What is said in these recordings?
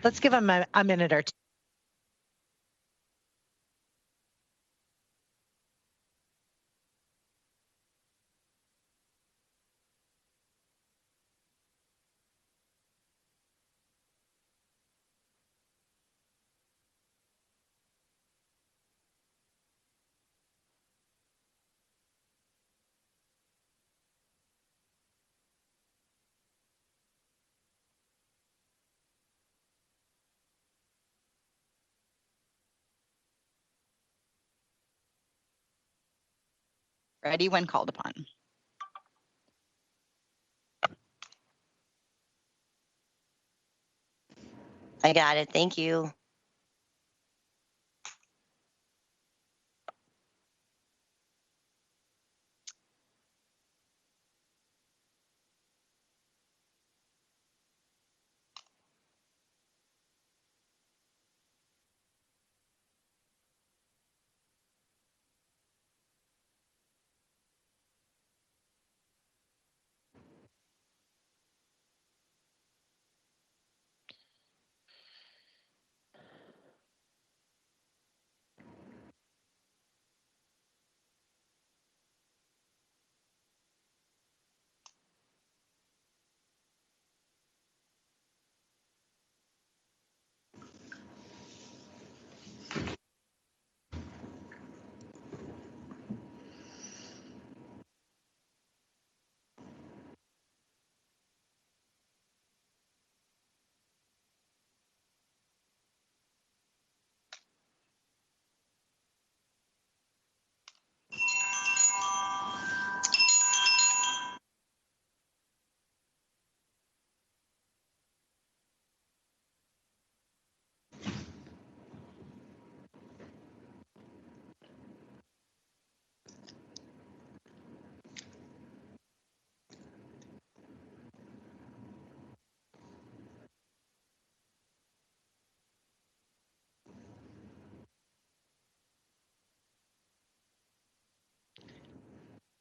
Let's give them a minute or two. Ready when called upon. I got it. Thank you.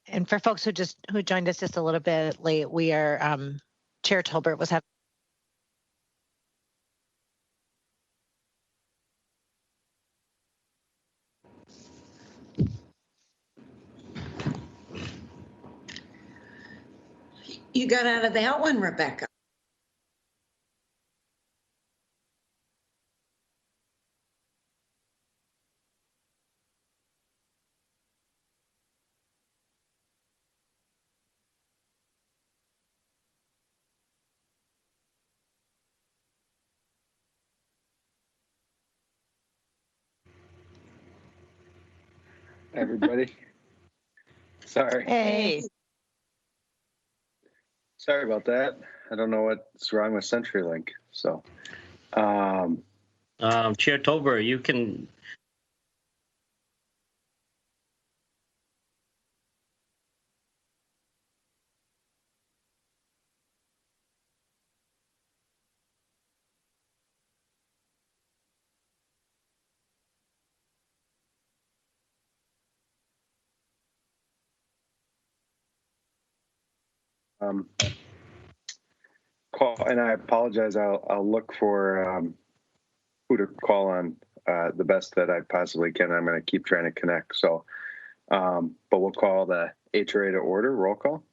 And for folks who joined us just a little bit late, we are Chair Tolbert was having. You got out of that one, Rebecca. Everybody. Sorry. Hey. Sorry about that. I don't know what's wrong with CenturyLink. So, Chair Tolbert, you can. Call, and I apologize. I'll look for who to call on the best that I possibly can. I'm going to keep trying to connect. So, but we'll call the HRA to order. Roll call.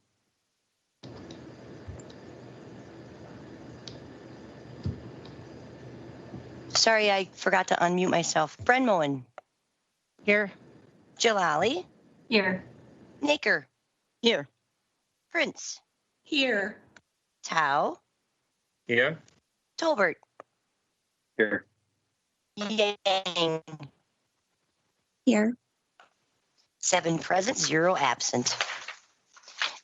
Sorry, I forgot to unmute myself. Brenmoen. Here. Jalali. Here. Naker. Here. Prince. Here. Tao. Here. Tolbert. Here. Yang. Here. 7 present, 0 absent.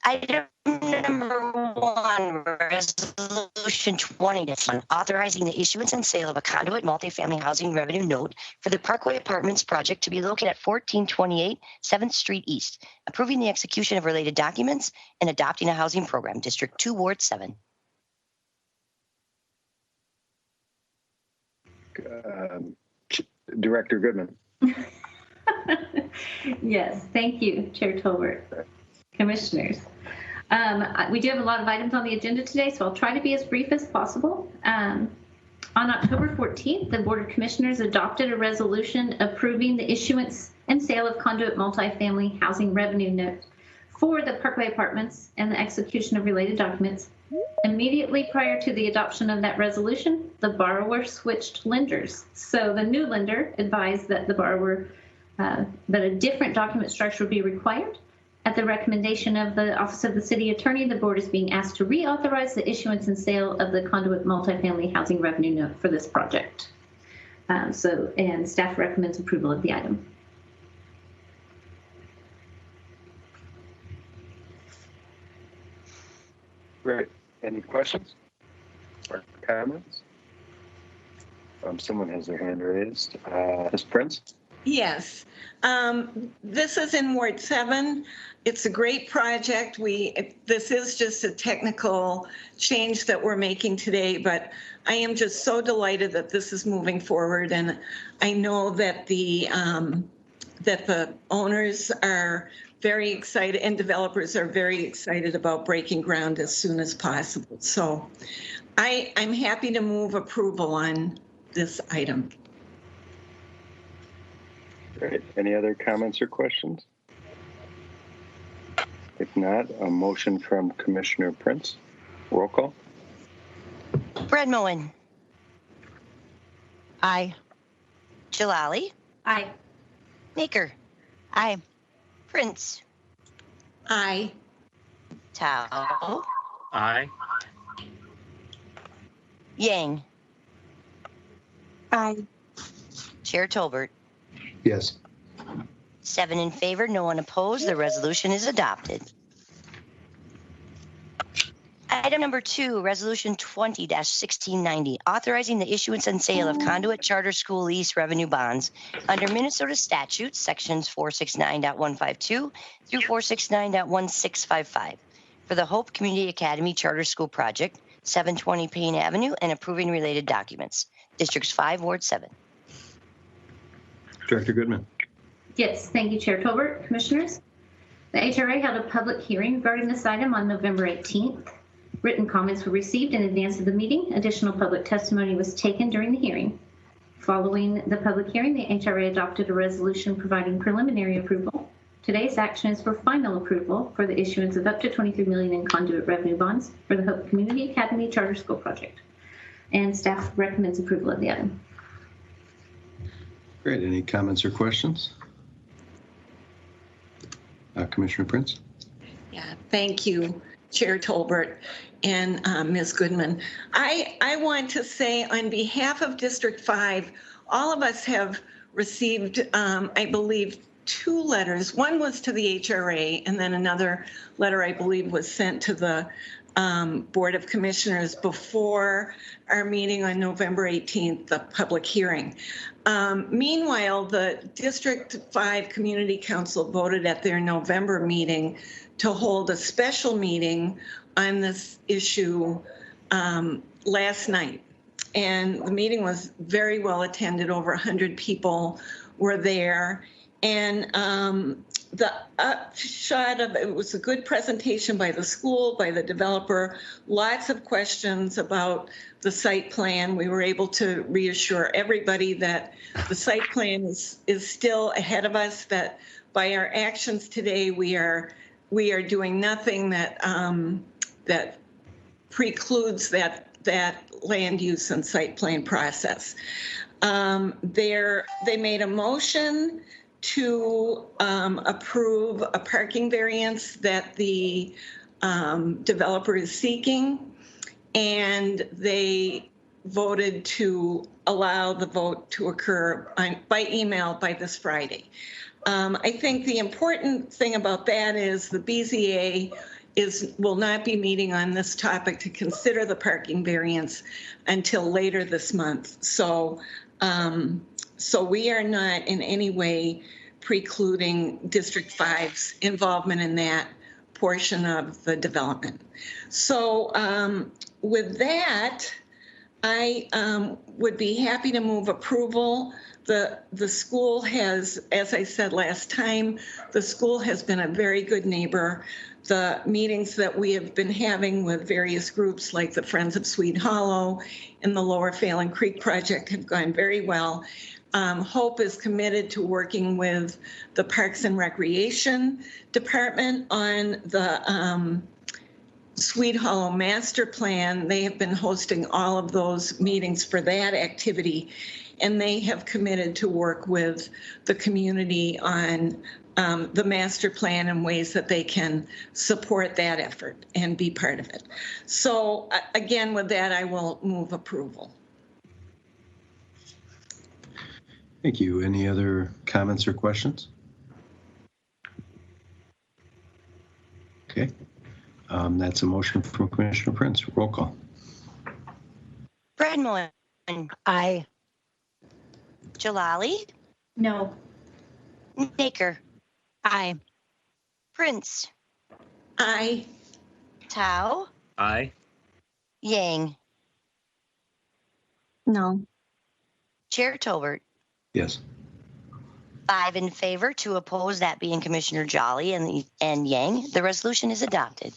Item number 1, Resolution 20-1, authorizing the issuance and sale of a conduit multifamily housing revenue note for the Parkway Apartments project to be located at 1428 7th Street East, approving the execution of related documents and adopting a housing program, District 2, Ward 7. Director Goodman. Yes, thank you, Chair Tolbert. Commissioners. We do have a lot of items on the agenda today, so I'll try to be as brief as possible. On October 14th, the Board of Commissioners adopted a resolution approving the issuance and sale of conduit multifamily housing revenue note for the Parkway Apartments and the execution of related documents. Immediately prior to the adoption of that resolution, the borrower switched lenders. So the new lender advised that the borrower, that a different document structure would be required. At the recommendation of the Office of the City Attorney, the board is being asked to reauthorize the issuance and sale of the conduit multifamily housing revenue note for this project. And staff recommends approval of the item. Great. Any questions or comments? Someone has their hand raised. Ms. Prince? Yes. This is in Ward 7. It's a great project. This is just a technical change that we're making today, but I am just so delighted that this is moving forward. And I know that the owners are very excited and developers are very excited about breaking ground as soon as possible. So I'm happy to move approval on this item. Great. Any other comments or questions? If not, a motion from Commissioner Prince. Roll call. Brad Moen, Aye. Jalali, Aye. Naker, Aye. Prince, Aye. Tao, Aye. Yang, Aye. Chair Tolbert. Yes. 7 in favor, no one opposed. The resolution is adopted. Item number 2, Resolution 20-1690, authorizing the issuance and sale of conduit charter school lease revenue bonds under Minnesota statutes, sections 469.152 through 469.1655 for the Hope Community Academy Charter School Project, 720 Payne Avenue, and approving related documents. Districts 5, Ward 7. Director Goodman. Yes, thank you, Chair Tolbert. Commissioners, the HRA held a public hearing regarding this item on November 18th. Written comments were received in advance of the meeting. Additional public testimony was taken during the hearing. Following the public hearing, the HRA adopted a resolution providing preliminary approval. Today's action is for final approval for the issuance of up to $23 million in conduit revenue bonds for the Hope Community Academy Charter School Project. And staff recommends approval of the item. Great. Any comments or questions? Commissioner Prince? Yeah, thank you, Chair Tolbert and Ms. Goodman. I want to say on behalf of District 5, all of us have received, I believe, 2 letters. One was to the HRA, and then another letter, I believe, was sent to the Board of Commissioners before our meeting on November 18th, the public hearing. Meanwhile, the District 5 Community Council voted at their November meeting to hold a special meeting on this issue last night. And the meeting was very well attended. Over 100 people were there. And the upshot of it was a good presentation by the school, by the developer, lots of questions about the site plan. We were able to reassure everybody that the site plan is still ahead of us, that by our actions today, we are doing nothing that that precludes that land use and site plan process. They made a motion to approve a parking variance that the developer is seeking, and they voted to allow the vote to occur by email by this Friday. I think the important thing about that is the BZA will not be meeting on this topic to consider the parking variance until later this month. So we are not in any way precluding District 5's involvement in that portion of the development. So with that, I would be happy to move approval The school has, as I said last time, the school has been a very good neighbor. The meetings that we have been having with various groups like the Friends of Swede Hollow and the Lower Phelan Creek Project have gone very well. Hope is committed to working with the Parks and Recreation Department on the Swede Hollow Master Plan. They have been hosting all of those meetings for that activity, and they have committed to work with the community on the master plan and ways that they can support that effort and be part of it. So again, with that, I will move approval. Thank you. Any other comments or questions? Okay. That's a motion from Commissioner Prince. Roll call. Bradmoen, Aye. Jalali, No. Naker, Aye. Prince, Aye. Tao, Aye. Yang, No. Chair Tolbert. Yes. 5 in favor, 2 opposed, that being Commissioner Jolly and Yang. The resolution is adopted.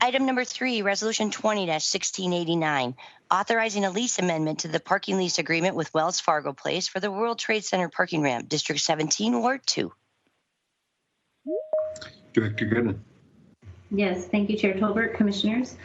Item number 3, Resolution 20-1689, authorizing a lease amendment to the parking lease agreement with Wells Fargo Place for the World Trade Center parking ramp, District 17, Ward 2. Director Goodman. Yes, thank you, Chair Tolbert, Commissioners.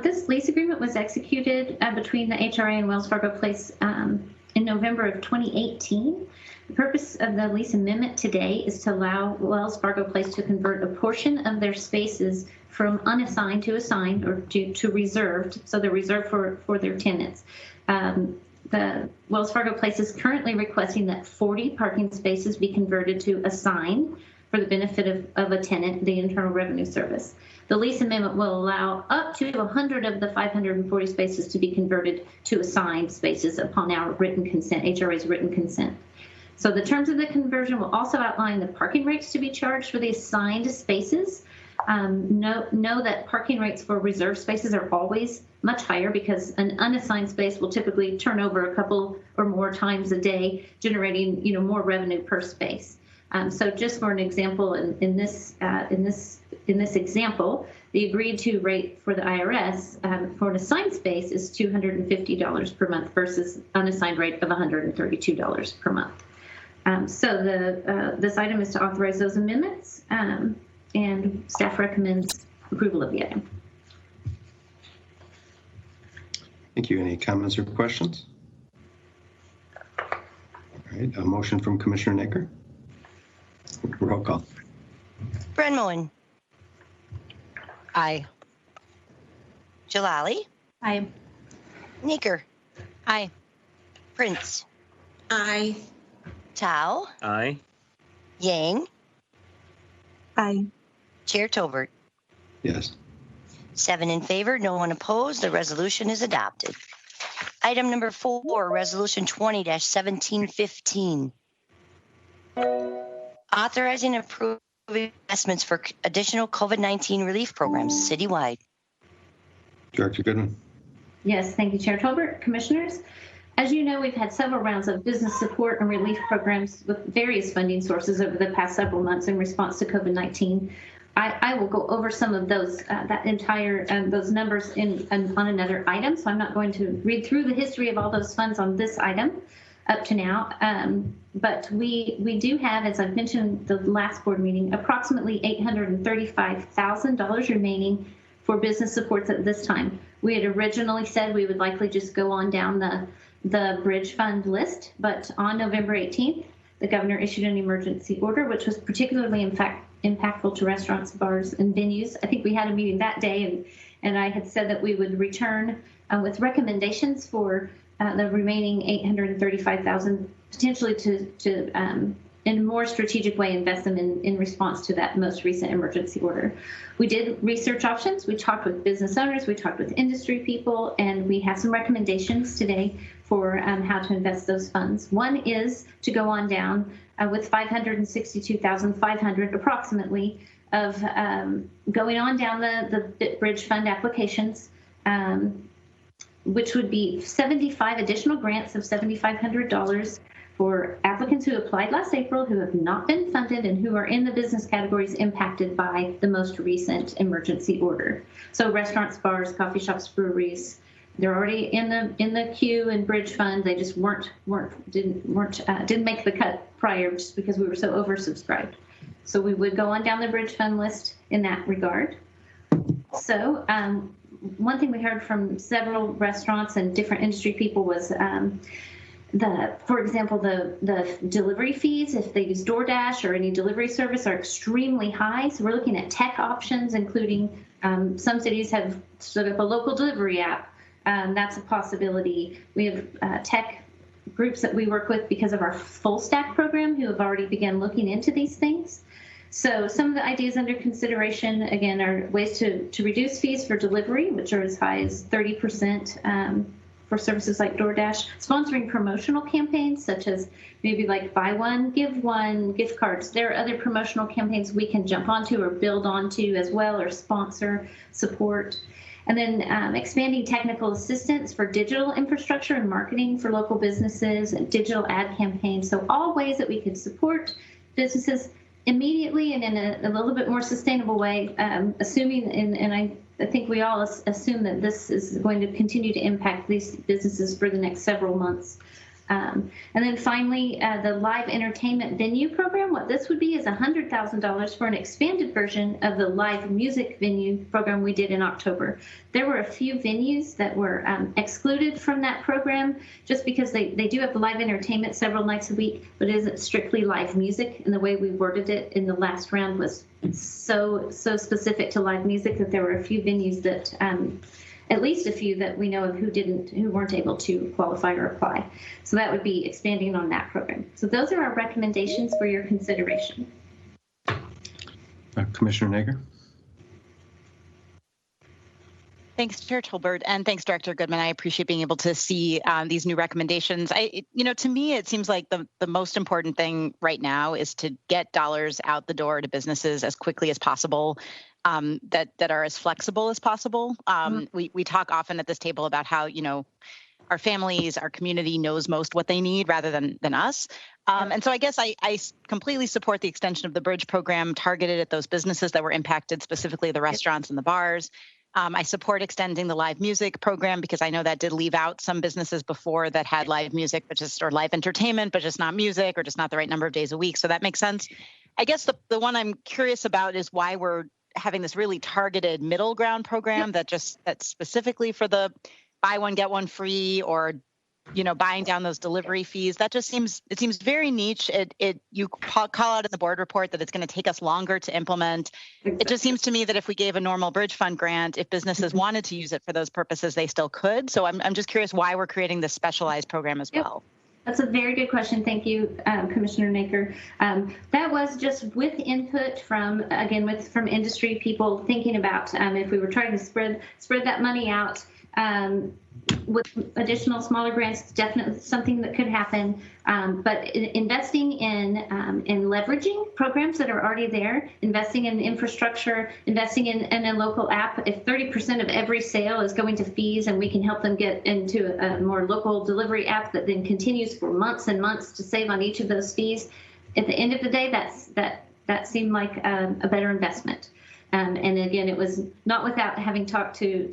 This lease agreement was executed between the HRA and Wells Fargo Place in November of 2018. The purpose of the lease amendment today is to allow Wells Fargo Place to convert a portion of their spaces from unassigned to assigned or to reserved, so they're reserved for their tenants. The Wells Fargo Place is currently requesting that 40 parking spaces be converted to assigned for the benefit of a tenant, the Internal Revenue Service. The lease amendment will allow up to 100 of the 540 spaces to be converted to assigned spaces upon our written consent, HRA's written consent. So the terms of the conversion will also outline the parking rates to be charged for the assigned spaces. Know that parking rates for reserved spaces are always much higher because an unassigned space will typically turn over a couple or more times a day, generating more revenue per space. So just for an example, in this example, the agreed to rate for the IRS for an assigned space is $250 per month versus unassigned rate of $132 per month. So this item is to authorize those amendments, and staff recommends approval of the item. Thank you. Any comments or questions? All right, a motion from Commissioner Naker. Roll call. Bradmoen, Aye. Jalali, Aye. Naker, Aye. Prince, Aye. Tao, Aye. Yang, Aye. Chair Tolbert. Yes. 7 in favor, no one opposed. The resolution is adopted. Item number 4, Resolution 20-1715. Authorizing and approving investments for additional COVID-19 relief programs citywide. Director Goodman. Yes, thank you, Chair Tolbert, Commissioners. As you know, we've had several rounds of business support and relief programs with various funding sources over the past several months in response to COVID-19. I will go over some of those, those numbers on another item, so I'm not going to read through the history of all those funds on this item up to now. But we do have, as I've mentioned the last board meeting, approximately $835,000 remaining for business supports at this time. We had originally said we would likely just go on down the bridge fund list, but on November 18th, the governor issued an emergency order, which was particularly impactful to restaurants, bars, and venues. I think we had a meeting that day, and I had said that we would return with recommendations for the remaining $835,000, potentially to in a more strategic way, invest them in response to that most recent emergency order. We did research options. We talked with business owners. We talked with industry people, and we have some recommendations today for how to invest those funds. One is to go on down with $562,500 approximately of going on down the bridge fund applications which would be 75 additional grants of $7,500 for applicants who applied last April, who have not been funded, and who are in the business categories impacted by the most recent emergency order. So restaurants, bars, coffee shops, breweries, they're already in the queue and bridge fund. They just didn't make the cut prior just because we were so oversubscribed. So we would go on down the bridge fund list in that regard. So one thing we heard from several restaurants and different industry people was for example, the delivery fees, if they use DoorDash or any delivery service, are extremely high. So we're looking at tech options, including some cities have set up a local delivery app. That's a possibility. We have tech groups that we work with because of our full stack program who have already begun looking into these things. So some of the ideas under consideration, again, are ways to reduce fees for delivery, which are as high as 30%. For services like DoorDash, sponsoring promotional campaigns such as maybe like buy one, give one, gift cards. There are other promotional campaigns we can jump onto or build onto as well, or sponsor, support. And then expanding technical assistance for digital infrastructure and marketing for local businesses and digital ad campaigns. So all ways that we could support businesses immediately and in a little bit more sustainable way, assuming, and I think we all assume that this is going to continue to impact these businesses for the next several months. And then finally, the live entertainment venue program. What this would be is $100,000 for an expanded version of the live music venue program we did in October. There were a few venues that were excluded from that program just because they do have live entertainment several nights a week, but it isn't strictly live music. And the way we worded it in the last round was so specific to live music that there were a few venues that at least a few that we know of who weren't able to qualify or apply. So that would be expanding on that program. So those are our recommendations for your consideration. Commissioner Nager. Thanks, Chair Tolbert, and thanks, Director Goodman. I appreciate being able to see these new recommendations. To me, it seems like the most important thing right now is to get dollars out the door to businesses as quickly as possible, that are as flexible as possible. We talk often at this table about how, our families, our community knows most what they need rather than us. And so I guess I completely support the extension of the Bridge program targeted at those businesses that were impacted, specifically the restaurants and the bars. I support extending the live music program because I know that did leave out some businesses before that had live music, or live entertainment, but just not music, or just not the right number of days a week. So that makes sense. I guess the one I'm curious about is why we're having this really targeted middle ground program that's specifically for the buy one, get one free, or buying down those delivery fees. That just seems very niche. You call out in the board report that it's going to take us longer to implement. Exactly. It just seems to me that if we gave a normal Bridge Fund grant, if businesses wanted to use it for those purposes, they still could. So I'm just curious why we're creating this specialized program as well. That's a very good question. Thank you, Commissioner Naker. That was just with input from industry people thinking about if we were trying to spread that money out. With additional smaller grants, it's definitely something that could happen. But investing in leveraging programs that are already there, investing in infrastructure, investing in a local app. If 30% of every sale is going to fees, and we can help them get into a more local delivery app that then continues for months and months to save on each of those fees, at the end of the day, that seemed like a better investment. And again, it was not without having talked to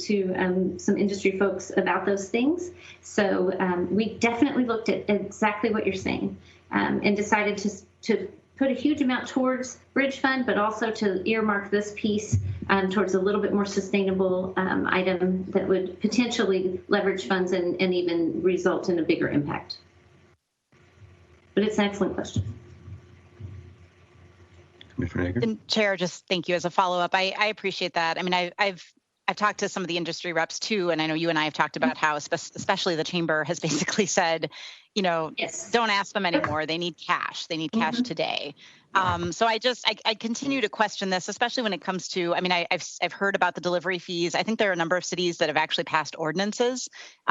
some industry folks about those things. So we definitely looked at exactly what you're saying and decided to put a huge amount towards Bridge Fund, but also to earmark this piece towards a little bit more sustainable item that would potentially leverage funds and even result in a bigger impact. But it's an excellent question. And Chair, just thank you as a follow-up. I appreciate that. I mean, I've talked to some of the industry reps too, and I know you and I have talked about how, especially the chamber has basically said, yes, don't ask them anymore. They need cash. They need cash today. So I continue to question this, especially when it comes to, I've heard about the delivery fees. I think there are a number of cities that have actually passed ordinances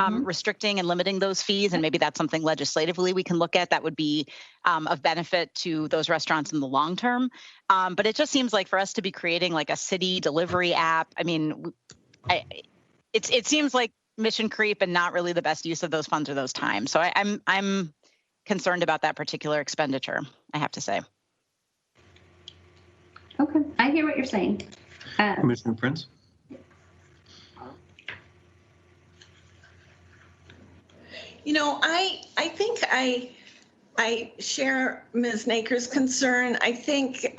restricting and limiting those fees. And maybe that's something legislatively we can look at that would be of benefit to those restaurants in the long term. But it just seems like for us to be creating like a city delivery app, it seems like mission creep and not really the best use of those funds or those times. So I'm concerned about that particular expenditure, I have to say. Okay, I hear what you're saying. Commissioner Prince? You know, I think I share Ms. Naker's concern. I think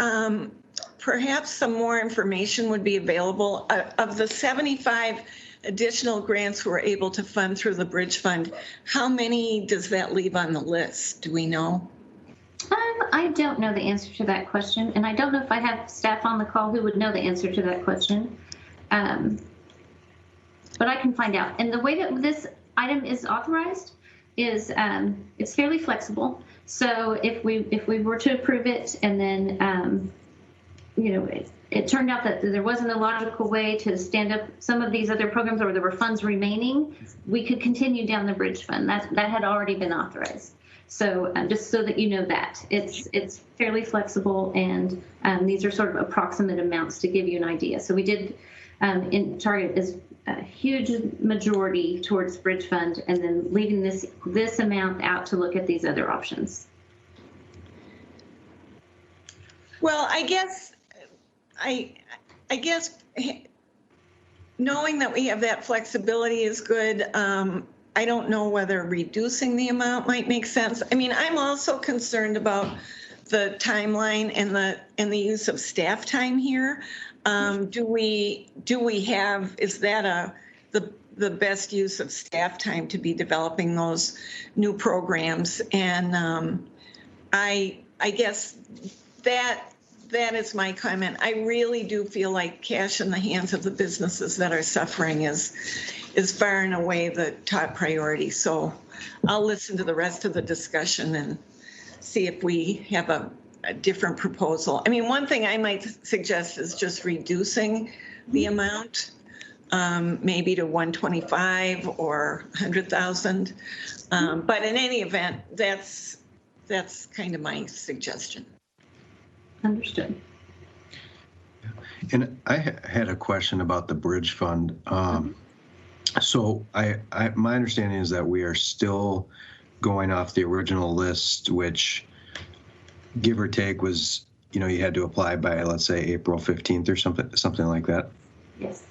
perhaps some more information would be available. Of the 75 additional grants we're able to fund through the Bridge Fund, how many does that leave on the list? Do we know? I don't know the answer to that question, and I don't know if I have staff on the call who would know the answer to that question. But I can find out. And the way that this item is authorized is it's fairly flexible. So if we were to approve it and then you know, it turned out that there wasn't a logical way to stand up some of these other programs, or there were funds remaining, we could continue down the Bridge Fund. That had already been authorized. So just so that you know that it's fairly flexible, and these are sort of approximate amounts to give you an idea. So we did target is a huge majority towards Bridge Fund, and then leaving this amount out to look at these other options. Well, I guess knowing that we have that flexibility is good. I don't know whether reducing the amount might make sense. I mean, I'm also concerned about the timeline and the use of staff time here. Do we have, is that the best use of staff time to be developing those new programs? And I guess that is my comment. I really do feel like cash in the hands of the businesses that are suffering is far and away the top priority. So I'll listen to the rest of the discussion and see if we have a different proposal. I mean, one thing I might suggest is just reducing the amount, maybe to 125 or 100,000. But in any event, that's kind of my suggestion. Understood. And I had a question about the Bridge Fund. So my understanding is that we are still going off the original list, which give or take was, you had to apply by, let's say, April 15th or something like that. Yes.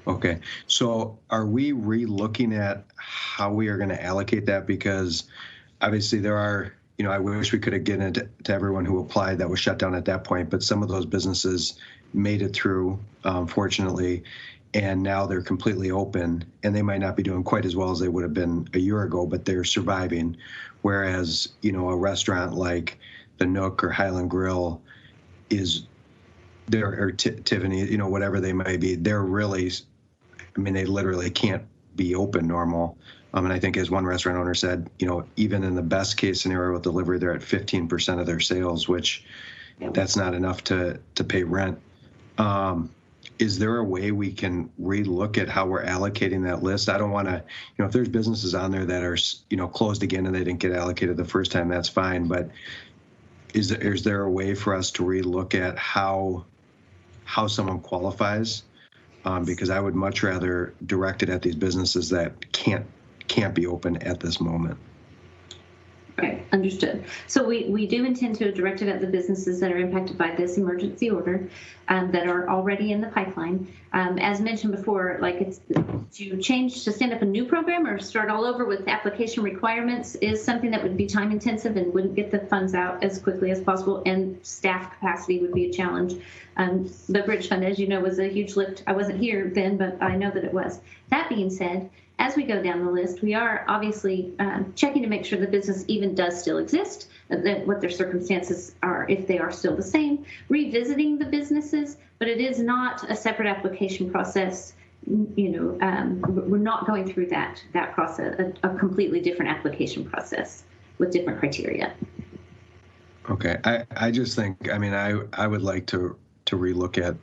Okay. So are we re-looking at how we are going to allocate that? Because obviously there are, I wish we could have given it to everyone who applied that was shut down at that point, but some of those businesses made it through, fortunately, and now they're completely open, and they might not be doing quite as well as they would have been a year ago, but they're surviving. Whereas, a restaurant like the Nook or Highland Grill or Tiffany, whatever they may be, they're really, they literally can't be open normal. And I think, as one restaurant owner said, even in the best case scenario with delivery, they're at 15% of their sales, which that's not enough to pay rent. Is there a way we can relook at how we're allocating that list? I don't want to, if there's businesses on there that are, closed again and they didn't get allocated the first time, that's fine. But is there a way for us to relook at how someone qualifies? Because I would much rather direct it at these businesses that can't be open at this moment. Right, understood. So we do intend to direct it at the businesses that are impacted by this emergency order that are already in the pipeline. As mentioned before, like it's to stand up a new program or start all over with application requirements is something that would be time intensive and wouldn't get the funds out as quickly as possible, and staff capacity would be a challenge. The Bridge Fund, as you know, was a huge lift. I wasn't here then, but I know that it was. That being said, as we go down the list, we are obviously checking to make sure the business even does still exist, what their circumstances are, if they are still the same, revisiting the businesses, but it is not a separate application process. We're not going through that process, a completely different application process with different criteria. Okay, I just think, I would like to relook at,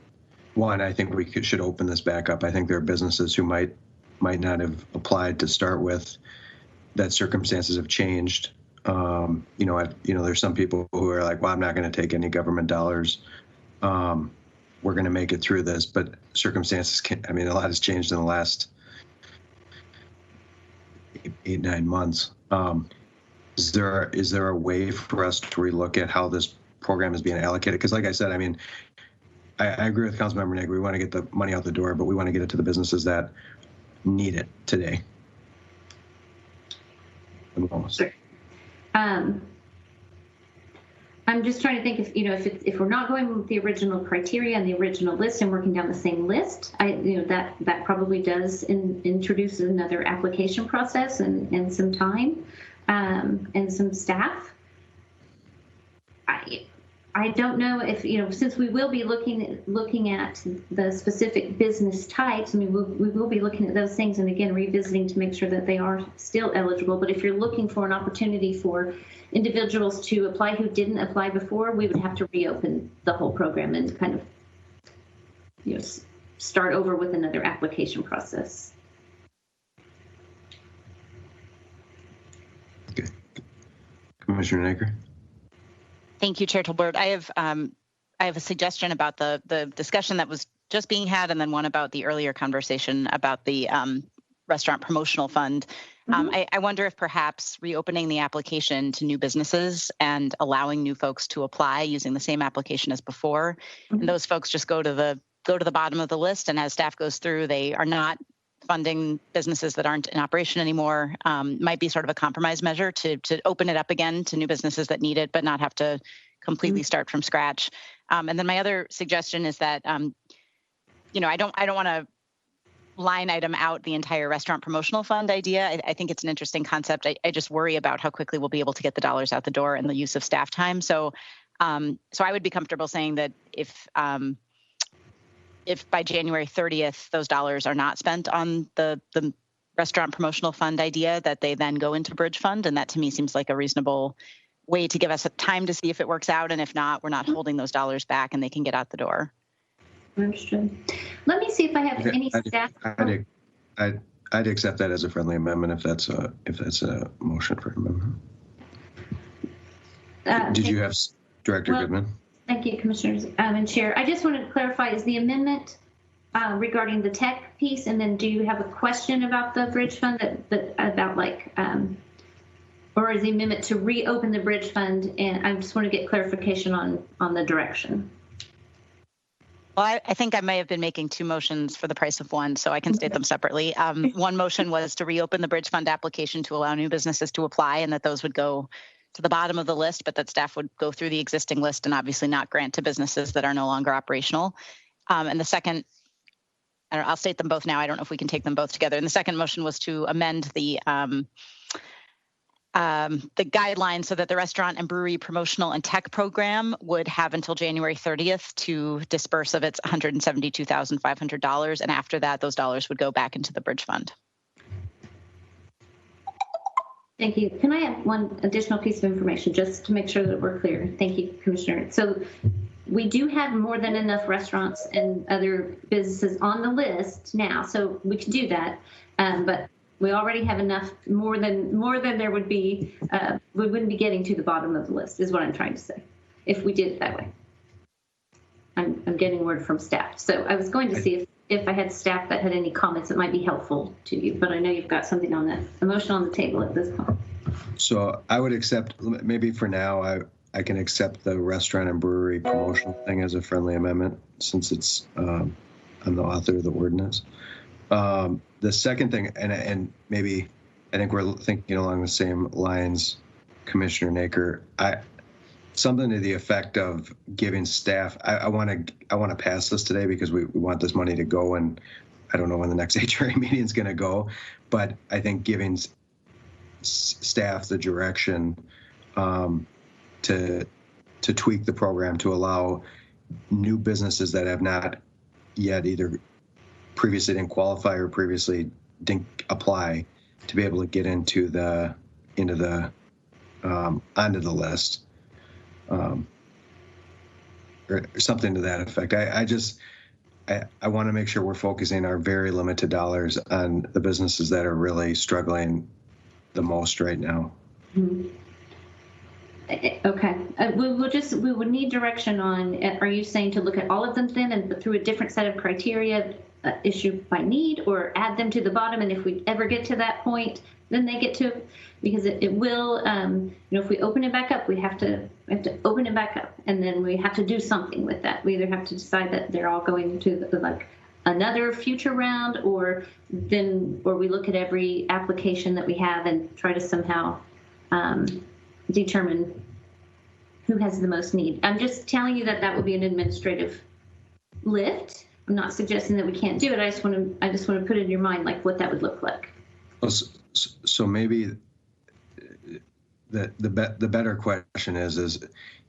one, I think we should open this back up. I think there are businesses who might not have applied to start with, that circumstances have changed. There's some people who are like, well, I'm not going to take any government dollars. We're going to make it through this, but circumstances a lot has changed in the last eight, 9 months. Is there a way for us to relook at how this program is being allocated? Because like I said, I mean, I agree with Councilmember Nagel. We want to get the money out the door, but we want to get it to the businesses that need it today. The most. Sure. I'm just trying to think if we're not going with the original criteria and the original list and working down the same list, that probably does introduce another application process and some time and some staff. I don't know if, since we will be looking at the specific business types, I mean, we will be looking at those things and again, revisiting to make sure that they are still eligible. But if you're looking for an opportunity for individuals to apply who didn't apply before, we would have to reopen the whole program and kind of, start over with another application process. Okay. Commissioner Naker. Thank you, Chair Tolbert. I have a suggestion about the discussion that was just being had, and then one about the earlier conversation about the restaurant promotional fund. I wonder if perhaps reopening the application to new businesses and allowing new folks to apply using the same application as before, and those folks just go to the bottom of the list, and as staff goes through, they are not funding businesses that aren't in operation anymore, might be sort of a compromise measure to open it up again to new businesses that need it, but not have to completely start from scratch. And then my other suggestion is that, I don't want to line item out the entire restaurant promotional fund idea. I think it's an interesting concept. I just worry about how quickly we'll be able to get the dollars out the door and the use of staff time. So I would be comfortable saying that if by January 30th, those dollars are not spent on the restaurant promotional fund idea, that they then go into bridge fund. And that to me seems like a reasonable way to give us a time to see if it works out. And if not, we're not holding those dollars back and they can get out the door. Understood. Let me see if I have any staff. I'd accept that as a friendly amendment if that's a motion for amendment. Did you have Director Goodman? Thank you, Commissioners and Chair. I just wanted to clarify, is the amendment regarding the tech piece, and then do you have a question about the bridge fund or is the amendment to reopen the bridge fund? And I just want to get clarification on the direction. Well, I think I may have been making two motions for the price of one, so I can state them separately. One motion was to reopen the bridge fund application to allow new businesses to apply, and that those would go to the bottom of the list, but that staff would go through the existing list and obviously not grant to businesses that are no longer operational. And the second, I'll state them both now. I don't know if we can take them both together. And the second motion was to amend the guidelines so that the restaurant and brewery promotional and tech program would have until January 30th to disperse of its $172,500. And after that, those dollars would go back into the bridge fund. Thank you. Can I have one additional piece of information just to make sure that we're clear? Thank you, Commissioner. So we do have more than enough restaurants and other businesses on the list now, so we can do that. But we already have enough, more than there would be, we wouldn't be getting to the bottom of the list, is what I'm trying to say, if we did it that way. I'm getting word from staff. So I was going to see if I had staff that had any comments that might be helpful to you, but I know you've got something on that motion on the table at this point. So I would accept, maybe for now, I can accept the restaurant and brewery promotional thing as a friendly amendment since it's, I'm the author of the ordinance. The second thing, and maybe I think we're thinking along the same lines, Commissioner Naker, something to the effect of giving staff, I want to pass this today because we want this money to go, and I don't know when the next HRA meeting is going to go, but I think giving staff the direction to tweak the program to allow new businesses that have not yet either previously didn't qualify or previously didn't apply to be able to get onto the list. Or something to that effect. I want to make sure we're focusing our very limited dollars on the businesses that are really struggling the most right now. Mm-hmm. Okay. We would need direction on, are you saying to look at all of them then and through a different set of criteria issue by need or add them to the bottom. And if we ever get to that point, then they get to, because it will, if we open it back up, we have to open it back up, and then we have to do something with that. We either have to decide that they're all going to like another future round, or we look at every application that we have and try to somehow determine who has the most need. I'm just telling you that that would be an administrative lift. I'm not suggesting that we can't do it. I just want to put it in your mind like what that would look like. So maybe the better question is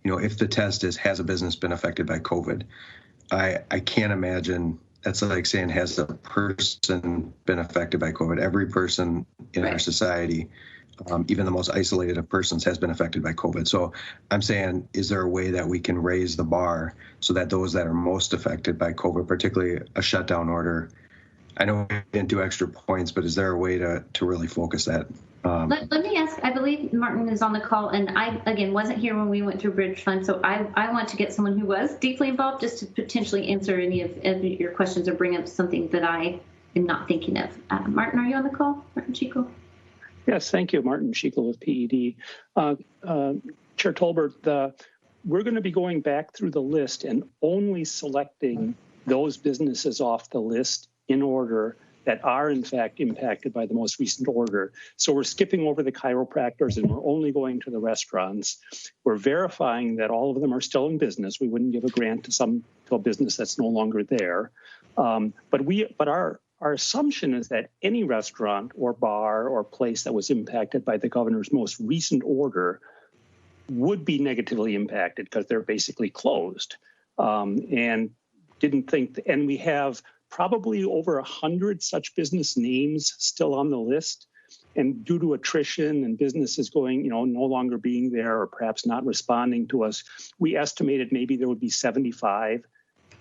if the test has a business been affected by COVID, I can't imagine that's like saying has a person been affected by COVID. Every person in our society, even the most isolated of persons, has been affected by COVID. So I'm saying, is there a way that we can raise the bar so that those that are most affected by COVID, particularly a shutdown order, I know we didn't do extra points, but is there a way to really focus that? Let me ask, I believe Martin is on the call, and I, again, wasn't here when we went through Bridge Fund, so I want to get someone who was deeply involved just to potentially answer any of your questions or bring up something that I am not thinking of. Martin, are you on the call? Martin Chico? Yes, thank you. Martin Chico with PED. Chair Tolbert, we're going to be going back through the list and only selecting those businesses off the list in order that are in fact impacted by the most recent order. So we're skipping over the chiropractors and we're only going to the restaurants. We're verifying that all of them are still in business. We wouldn't give a grant to a business that's no longer there. But our assumption is that any restaurant or bar or place that was impacted by the governor's most recent order would be negatively impacted because they're basically closed. And we have probably over 100 such business names still on the list. And due to attrition and businesses going, no longer being there or perhaps not responding to us, we estimated maybe there would be 75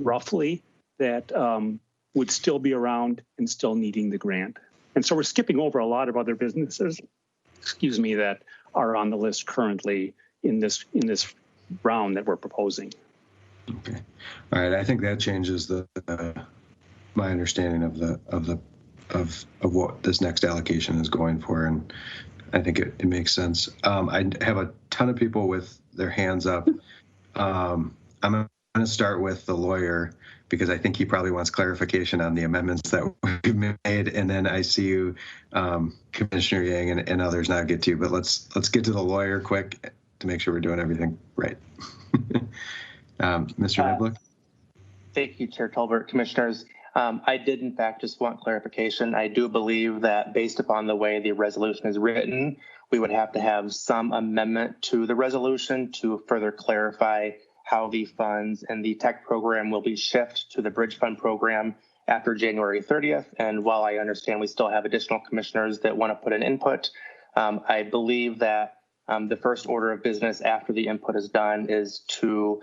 roughly that would still be around and still needing the grant. And so we're skipping over a lot of other businesses, that are on the list currently in this round that we're proposing. Okay. All right. I think that changes my understanding of what this next allocation is going for, and I think it makes sense. I have a ton of people with their hands up. I'm going to start with the lawyer because I think he probably wants clarification on the amendments that we've made, and then I see you, Commissioner Yang, and others now get to you. But let's get to the lawyer quick to make sure we're doing everything right. Mr. Niblick. Thank you, Chair Tolbert. Commissioners. I did, in fact, just want clarification. I do believe that based upon the way the resolution is written, we would have to have some amendment to the resolution to further clarify how the funds and the tech program will be shifted to the Bridge Fund program after January 30th. And while I understand we still have additional commissioners that want to put an input, I believe that the first order of business after the input is done is to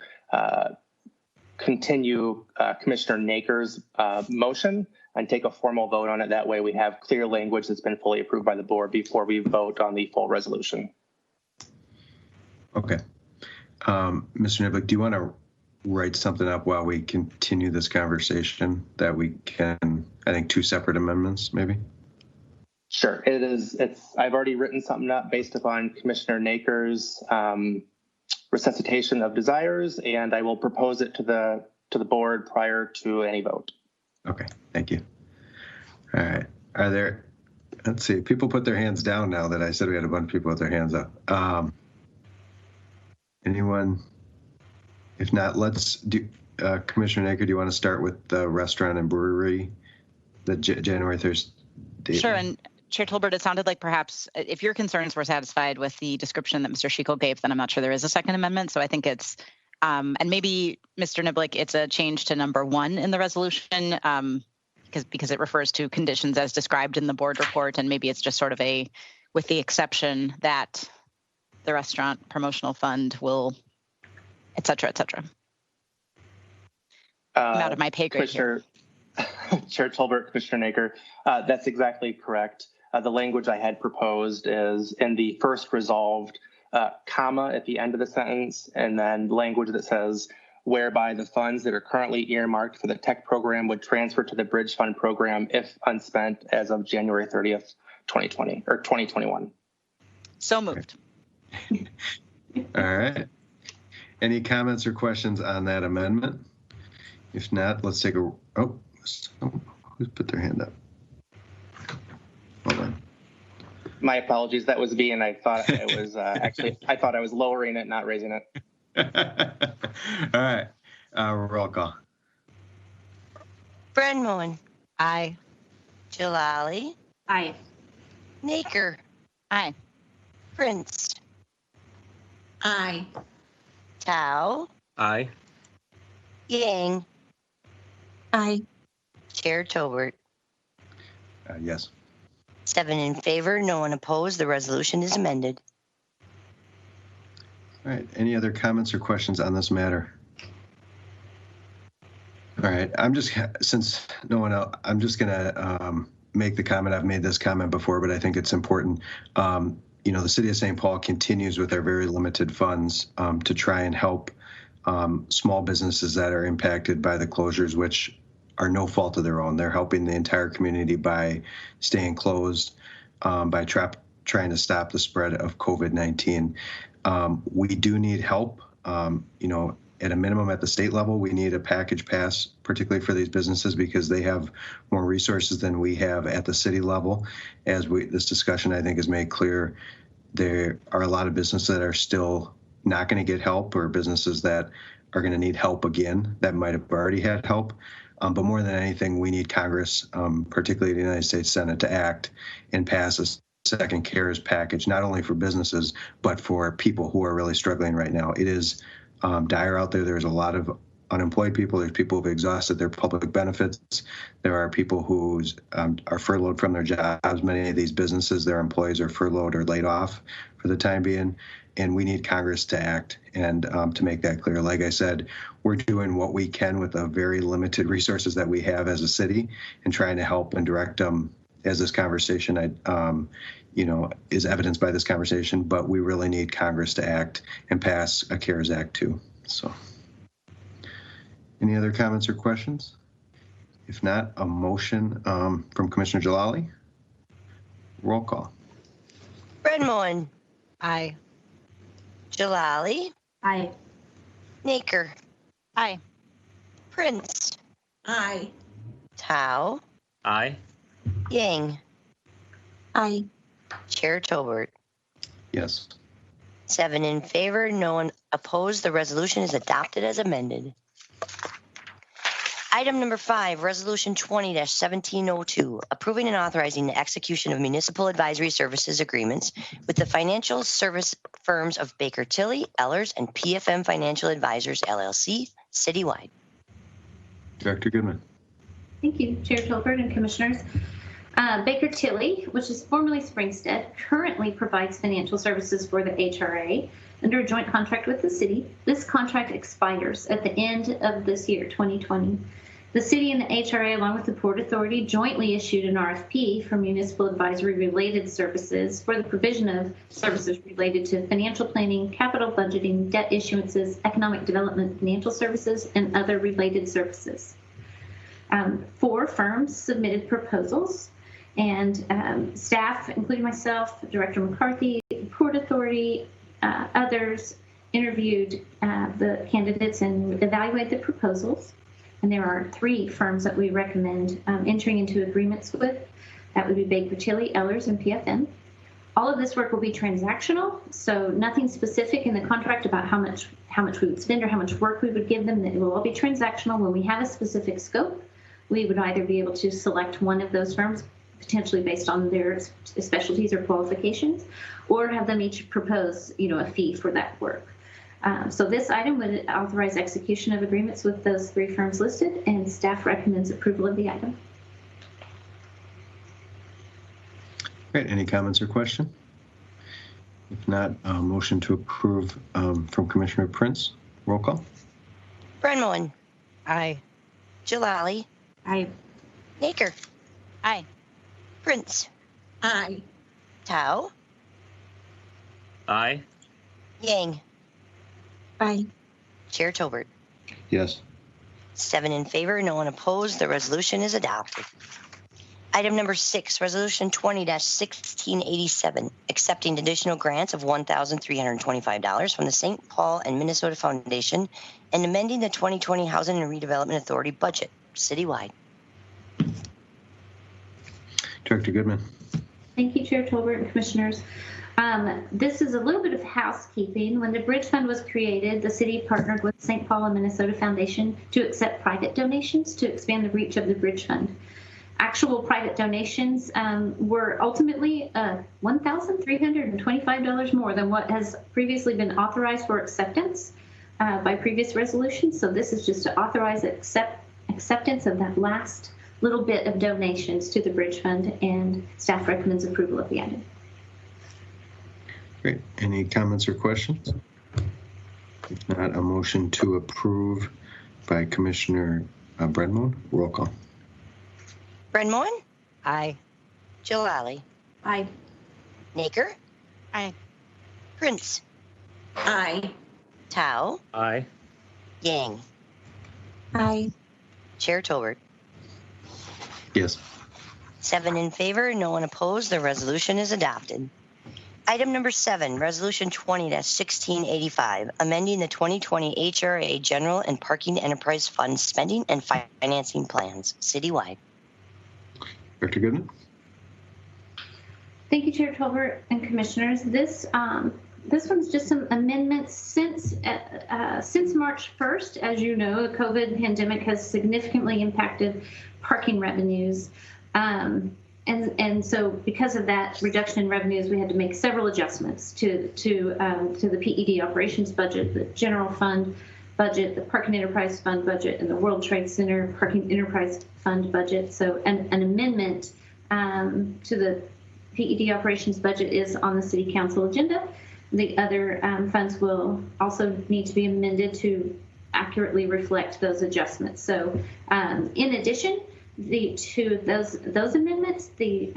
continue Commissioner Naker's motion and take a formal vote on it. That way we have clear language that's been fully approved by the board before we vote on the full resolution. Okay. Mr. Niblick, do you want to write something up while we continue this conversation that we can, I think, 2 separate amendments maybe? Sure. I've already written something up based upon Commissioner Naker's resuscitation of desires, and I will propose it to the board prior to any vote. Okay, thank you. All right, let's see, people put their hands down now that I said we had a bunch of people with their hands up. Anyone? If not, let's do, Commissioner Naker, do you want to start with the restaurant and brewery, the January 3rd date? Sure, and Chair Tolbert, it sounded like perhaps if your concerns were satisfied with the description that Mr. Schickel gave, then I'm not sure there is a second amendment. So I think it's, and maybe Mr. Niblick, it's a change to number 1 in the resolution because it refers to conditions as described in the board report, and maybe it's just sort of with the exception that the restaurant promotional fund will, et cetera, et cetera. I'm out of my pay grade here. Chair Tolbert, Commissioner Naker, that's exactly correct. The language I had proposed is in the first resolved comma at the end of the sentence, and then language that says whereby the funds that are currently earmarked for the tech program would transfer to the Bridge Fund program if unspent as of January 30th, 2020 or 2021. So moved. All right. Any comments or questions on that amendment? If not, let's take a, who's put their hand up? Hold on. My apologies. That was B, and I thought it was actually, I thought I was lowering it, not raising it. All right. Roll call. Brenmoen, Aye. Jalali, Aye. Naker, Aye. Prince, Aye. Tao, Aye. Yang, Aye. Chair Tolbert. Yes. 7 in favor, no one opposed. The resolution is amended. All right. Any other comments or questions on this matter? All right. Since no one else, I'm just going to make the comment. I've made this comment before, but I think it's important. The city of St. Paul continues with our very limited funds to try and help small businesses that are impacted by the closures, which are no fault of their own. They're helping the entire community by staying closed, by trying to stop the spread of COVID-19. We do need help. At a minimum at the state level, we need a package pass, particularly for these businesses, because they have more resources than we have at the city level. As this discussion, I think, has made clear, there are a lot of businesses that are still not going to get help, or businesses that are going to need help again that might have already had help. But more than anything, we need Congress, particularly the United States Senate, to act and pass a second CARES package, not only for businesses, but for people who are really struggling right now. It is dire out there. There's a lot of unemployed people. There's people who've exhausted their public benefits. There are people who are furloughed from their jobs. Many of these businesses, their employees are furloughed or laid off for the time being. And we need Congress to act and to make that clear. Like I said, we're doing what we can with the very limited resources that we have as a city and trying to help and direct them, as this conversation is evidenced by this conversation, but we really need Congress to act and pass a CARES Act too. So any other comments or questions? If not, a motion from Commissioner Jalali. Roll call. Brenmoen, Aye. Jalali, Aye. Naker, Aye. Prince, Aye. Tao, Aye. Yang, Aye. Chair Tolbert. Yes. 7 in favor, no one opposed. The resolution is adopted as amended. Item number 5, Resolution 20-1702, approving and authorizing the execution of municipal advisory services agreements with the financial service firms of Baker Tilly, Ellers, and PFM Financial Advisors, LLC, citywide. Director Goodman. Thank you, Chair Tolbert and Commissioners. Baker Tilly, which is formerly Springstead, currently provides financial services for the HRA under a joint contract with the city. This contract expires at the end of this year, 2020. The city and the HRA, along with the Port Authority, jointly issued an RFP for municipal advisory related services for the provision of services related to financial planning, capital budgeting, debt issuances, economic development, financial services, and other related services. 4 firms submitted proposals, and staff, including myself, Director McCarthy, Port Authority, others, interviewed the candidates and evaluated the proposals. And there are 3 firms that we recommend entering into agreements with. That would be Baker Tilly, Ellers, and PFM. All of this work will be transactional, so nothing specific in the contract about how much we would spend or how much work we would give them. It will all be transactional. When we have a specific scope, we would either be able to select one of those firms, potentially based on their specialties or qualifications, or have them each propose, a fee for that work. So this item would authorize execution of agreements with those 3 firms listed, and staff recommends approval of the item. Great. Any comments or question? If not, a motion to approve from Commissioner Prince. Roll call. Brenmoen, Aye. Jalali, Aye. Naker, Aye. Prince, Aye. Tao, Aye. Yang, Aye. Chair Tolbert. Yes. 7 in favor, no one opposed. The resolution is adopted. Item number 6, Resolution 20-1687, accepting additional grants of $1,325 from the St. Paul and Minnesota Foundation and amending the 2020 Housing and Redevelopment Authority budget citywide. Director Goodman. Thank you, Chair Tolbert and Commissioners. This is a little bit of housekeeping. When the Bridge Fund was created, the city partnered with St. Paul and Minnesota Foundation to accept private donations to expand the reach of the Bridge Fund. Actual private donations were ultimately $1,325 more than what has previously been authorized for acceptance by previous resolutions. So this is just to authorize acceptance of that last little bit of donations to the Bridge Fund, and staff recommends approval of the item. Great. Any comments or questions? If not, a motion to approve by Commissioner Brenmoen. Roll call. Brenmoen? Aye. Jalali? Aye. Naker? Aye. Prince? Aye. Tao? Aye. Yang? Aye. Chair Tolbert? Yes. 7 in favor, no one opposed. The resolution is adopted. Item number 7, Resolution 20-1685, amending the 2020 HRA General and Parking Enterprise Fund spending and financing plans citywide. Director Goodman. Thank you, Chair Tolbert and Commissioners. This one's just some amendments since March 1st. As you know, the COVID pandemic has significantly impacted parking revenues. And so because of that reduction in revenues, we had to make several adjustments to the PED operations budget, the general fund budget, the Parking Enterprise Fund budget, and the World Trade Center Parking Enterprise Fund budget. So an amendment to the PED operations budget is on the City Council agenda. The other funds will also need to be amended to accurately reflect those adjustments. So in addition, to those amendments, the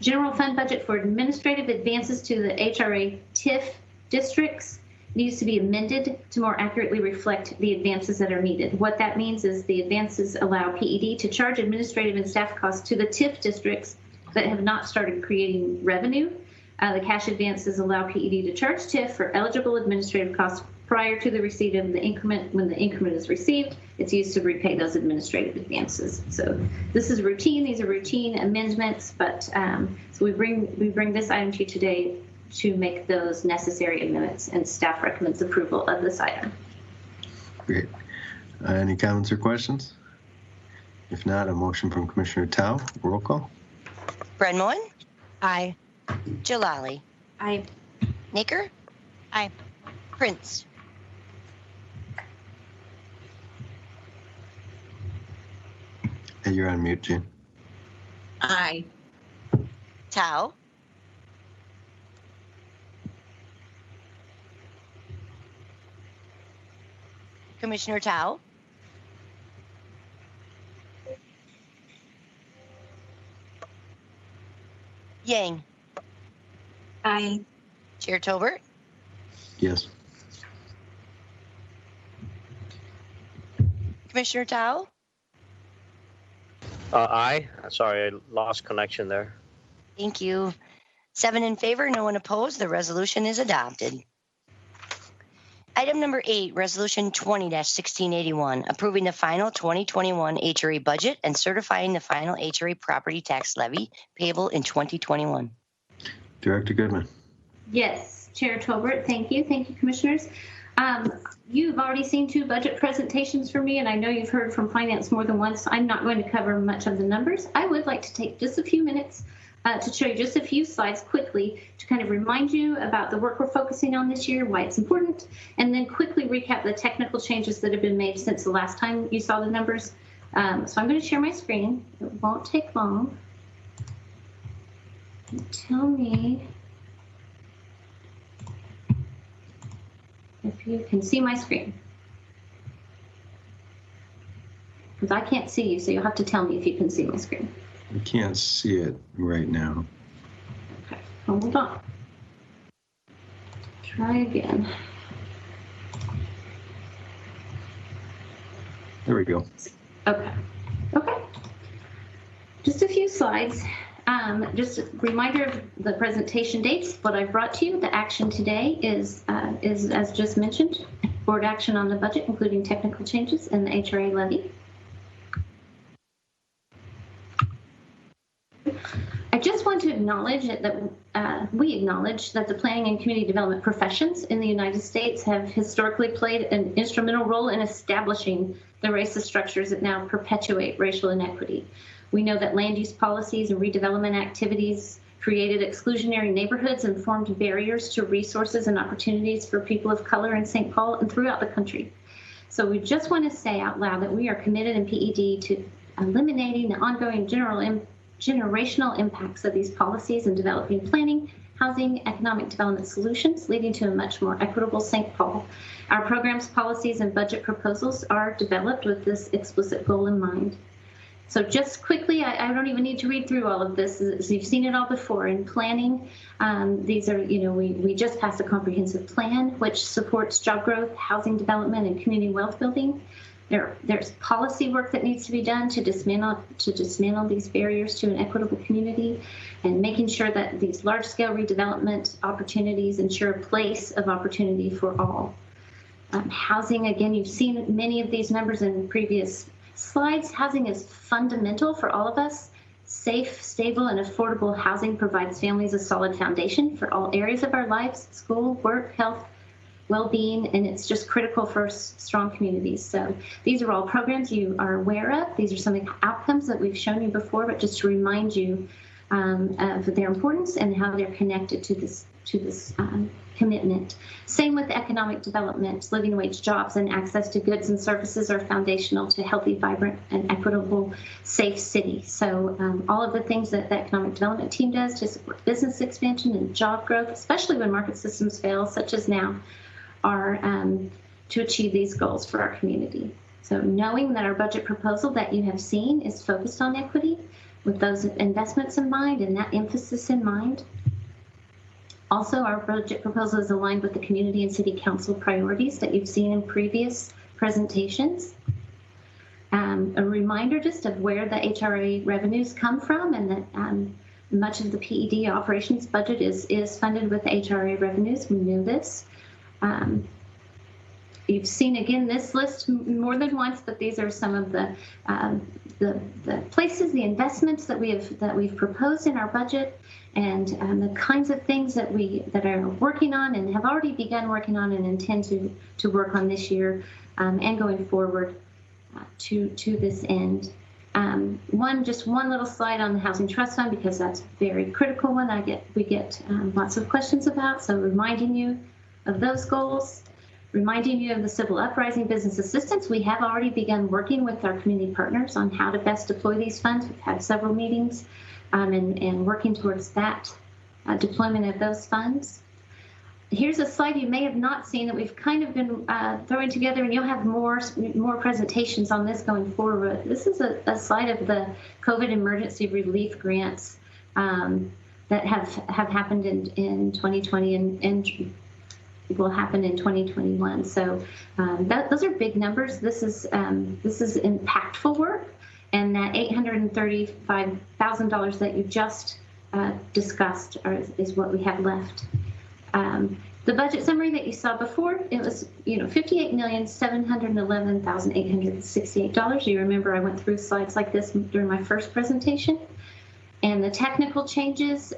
general fund budget for administrative advances to the HRA TIF districts needs to be amended to more accurately reflect the advances that are needed. What that means is the advances allow PED to charge administrative and staff costs to the TIF districts that have not started creating revenue. The cash advances allow PED to charge TIF for eligible administrative costs prior to the receipt of the increment. When the increment is received, it's used to repay those administrative advances. So this is routine. These are routine amendments, but so we bring this item to you today to make those necessary amendments, and staff recommends approval of this item. Great. Any comments or questions? If not, a motion from Commissioner Tao. Roll call. Brenmoen? Aye. Jalali? Aye. Naker? Aye. Prince? Hey, you're on mute, Jane. Aye. Tao? Commissioner Tao? Yang? Aye. Chair Tolbert? Yes. Commissioner Tao? Aye. Sorry, I lost connection there. Thank you. 7 in favor, no one opposed. The resolution is adopted. Item number 8, Resolution 20-1681, approving the final 2021 HRA budget and certifying the final HRA property tax levy payable in 2021. Director Goodman. Yes, Chair Tolbert, thank you. Thank you, Commissioners. You've already seen 2 budget presentations from me, and I know you've heard from Finance more than once. I'm not going to cover much of the numbers. I would like to take just a few minutes to show you just a few slides quickly to kind of remind you about the work we're focusing on this year, why it's important, and then quickly recap the technical changes that have been made since the last time you saw the numbers. So I'm going to share my screen. It won't take long. Tell me if you can see my screen. Because I can't see you, so you'll have to tell me if you can see my screen. We can't see it right now. Okay, hold on. Try again. There we go. Okay. Okay. Just a few slides. Just a reminder of the presentation dates. What I've brought to you, the action today is as just mentioned, board action on the budget, including technical changes and the HRA levy. I just want to acknowledge that we acknowledge that the planning and community development professions in the United States have historically played an instrumental role in establishing the racist structures that now perpetuate racial inequity. We know that land use policies and redevelopment activities created exclusionary neighborhoods and formed barriers to resources and opportunities for people of color in St. Paul and throughout the country. So we just want to say out loud that we are committed in PED to eliminating the ongoing generational impacts of these policies and developing planning, housing, economic development solutions, leading to a much more equitable St. Paul. Our programs, policies, and budget proposals are developed with this explicit goal in mind. So just quickly, I don't even need to read through all of this, as you've seen it all before. In planning, these are, we just passed a comprehensive plan which supports job growth, housing development, and community wealth building. There's policy work that needs to be done to dismantle these barriers to an equitable community, and making sure that these large-scale redevelopment opportunities ensure a place of opportunity for all. Housing, again, you've seen many of these numbers in previous slides. Housing is fundamental for all of us. Safe, stable, and affordable housing provides families a solid foundation for all areas of our lives: school, work, health, well-being, and it's just critical for strong communities. So these are all programs you are aware of. These are some of the outcomes that we've shown you before, but just to remind you of their importance and how they're connected to this commitment. Same with economic development. Living wage jobs and access to goods and services are foundational to healthy, vibrant, and equitable, safe city. So all of the things that the economic development team does to support business expansion and job growth, especially when market systems fail, such as now, are to achieve these goals for our community. So knowing that our budget proposal that you have seen is focused on equity with those investments in mind and that emphasis in mind. Also, our budget proposal is aligned with the community and city council priorities that you've seen in previous presentations. A reminder just of where the HRA revenues come from, and that much of the PED operations budget is funded with HRA revenues. We knew this. You've seen again this list more than once, but these are some of the places, the investments that we've proposed in our budget, and the kinds of things that are working on and have already begun working on and intend to work on this year and going forward to this end. Just one little slide on the Housing Trust Fund, because that's a very critical one. We get lots of questions about. So reminding you of those goals. Reminding you of the Civil Uprising Business Assistance. We have already begun working with our community partners on how to best deploy these funds. We've had several meetings and working towards that deployment of those funds. Here's a slide you may have not seen that we've kind of been throwing together, and you'll have more presentations on this going forward. This is a slide of the COVID emergency relief grants that have happened in 2020 and will happen in 2021. So those are big numbers. This is impactful work, and that $835,000 that you just discussed is what we have left. The budget summary that you saw before, it was $58,711,868. You remember I went through slides like this during my first presentation, and the technical changes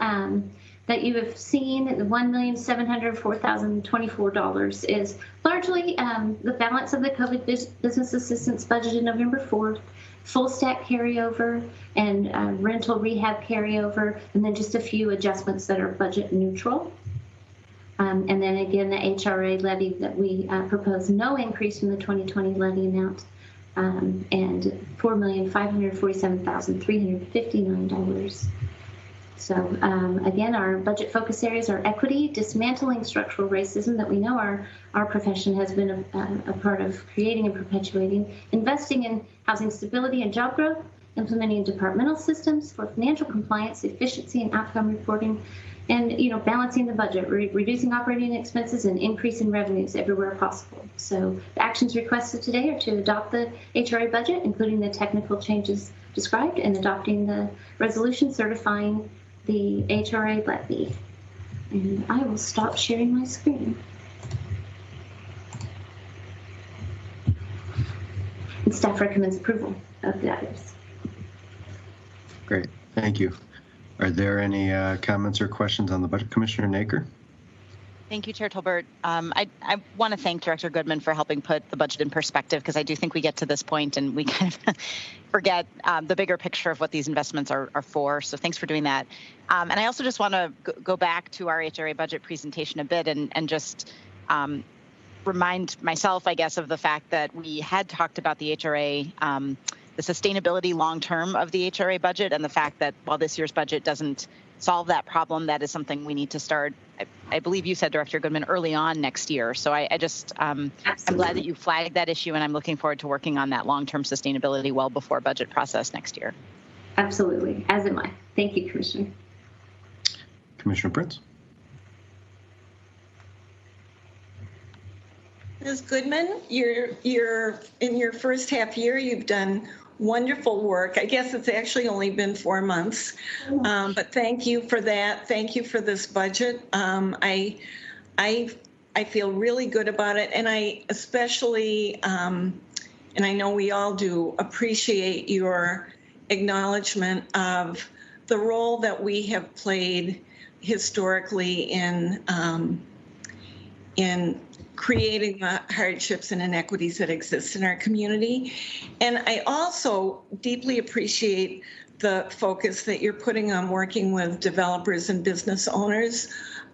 that you have seen, the $1,704,024 is largely the balance of the COVID business assistance budget in November 4th, full stack carryover, and rental rehab carryover, and then just a few adjustments that are budget neutral. And then again, the HRA levy that we propose no increase from the 2020 levy amount, and $4,547,359. So again, our budget focus areas are equity, dismantling structural racism that we know our profession has been a part of creating and perpetuating, investing in housing stability and job growth, implementing departmental systems for financial compliance, efficiency, and outcome reporting, and balancing the budget, reducing operating expenses and increasing revenues everywhere possible. So the actions requested today are to adopt the HRA budget, including the technical changes described, and adopting the resolution certifying the HRA levy. And I will stop sharing my screen. And staff recommends approval of the items. Great, thank you. Are there any comments or questions on the budget? Commissioner Naker? Thank you, Chair Tolbert. I want to thank Director Goodman for helping put the budget in perspective, because I do think we get to this point and we kind of forget the bigger picture of what these investments are for. So thanks for doing that. And I also just want to go back to our HRA budget presentation a bit and just remind myself, I guess, of the fact that we had talked about the HRA, the sustainability long-term of the HRA budget, and the fact that while this year's budget doesn't solve that problem, that is something we need to start, I believe you said, Director Goodman, early on next year. So I'm glad that you flagged that issue, and I'm looking forward to working on that long-term sustainability well before budget process next year. Absolutely, as am I. Thank you, Commissioner. Commissioner Prince? Ms. Goodman, you're in your first half year, you've done wonderful work. I guess it's actually only been 4 months, but thank you for that. Thank you for this budget. I feel really good about it, and I especially, and I know we all do, appreciate your acknowledgement of the role that we have played historically in creating the hardships and inequities that exist in our community. And I also deeply appreciate the focus that you're putting on working with developers and business owners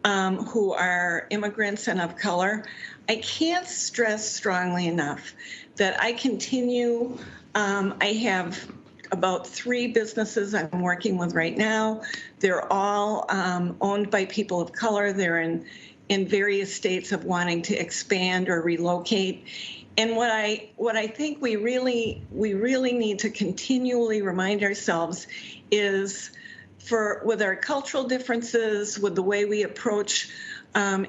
who are immigrants and of color. I can't stress strongly enough that I continue, I have about 3 businesses I'm working with right now. They're all owned by people of color. They're in various states of wanting to expand or relocate. And what I think we really need to continually remind ourselves is, with our cultural differences, with the way we approach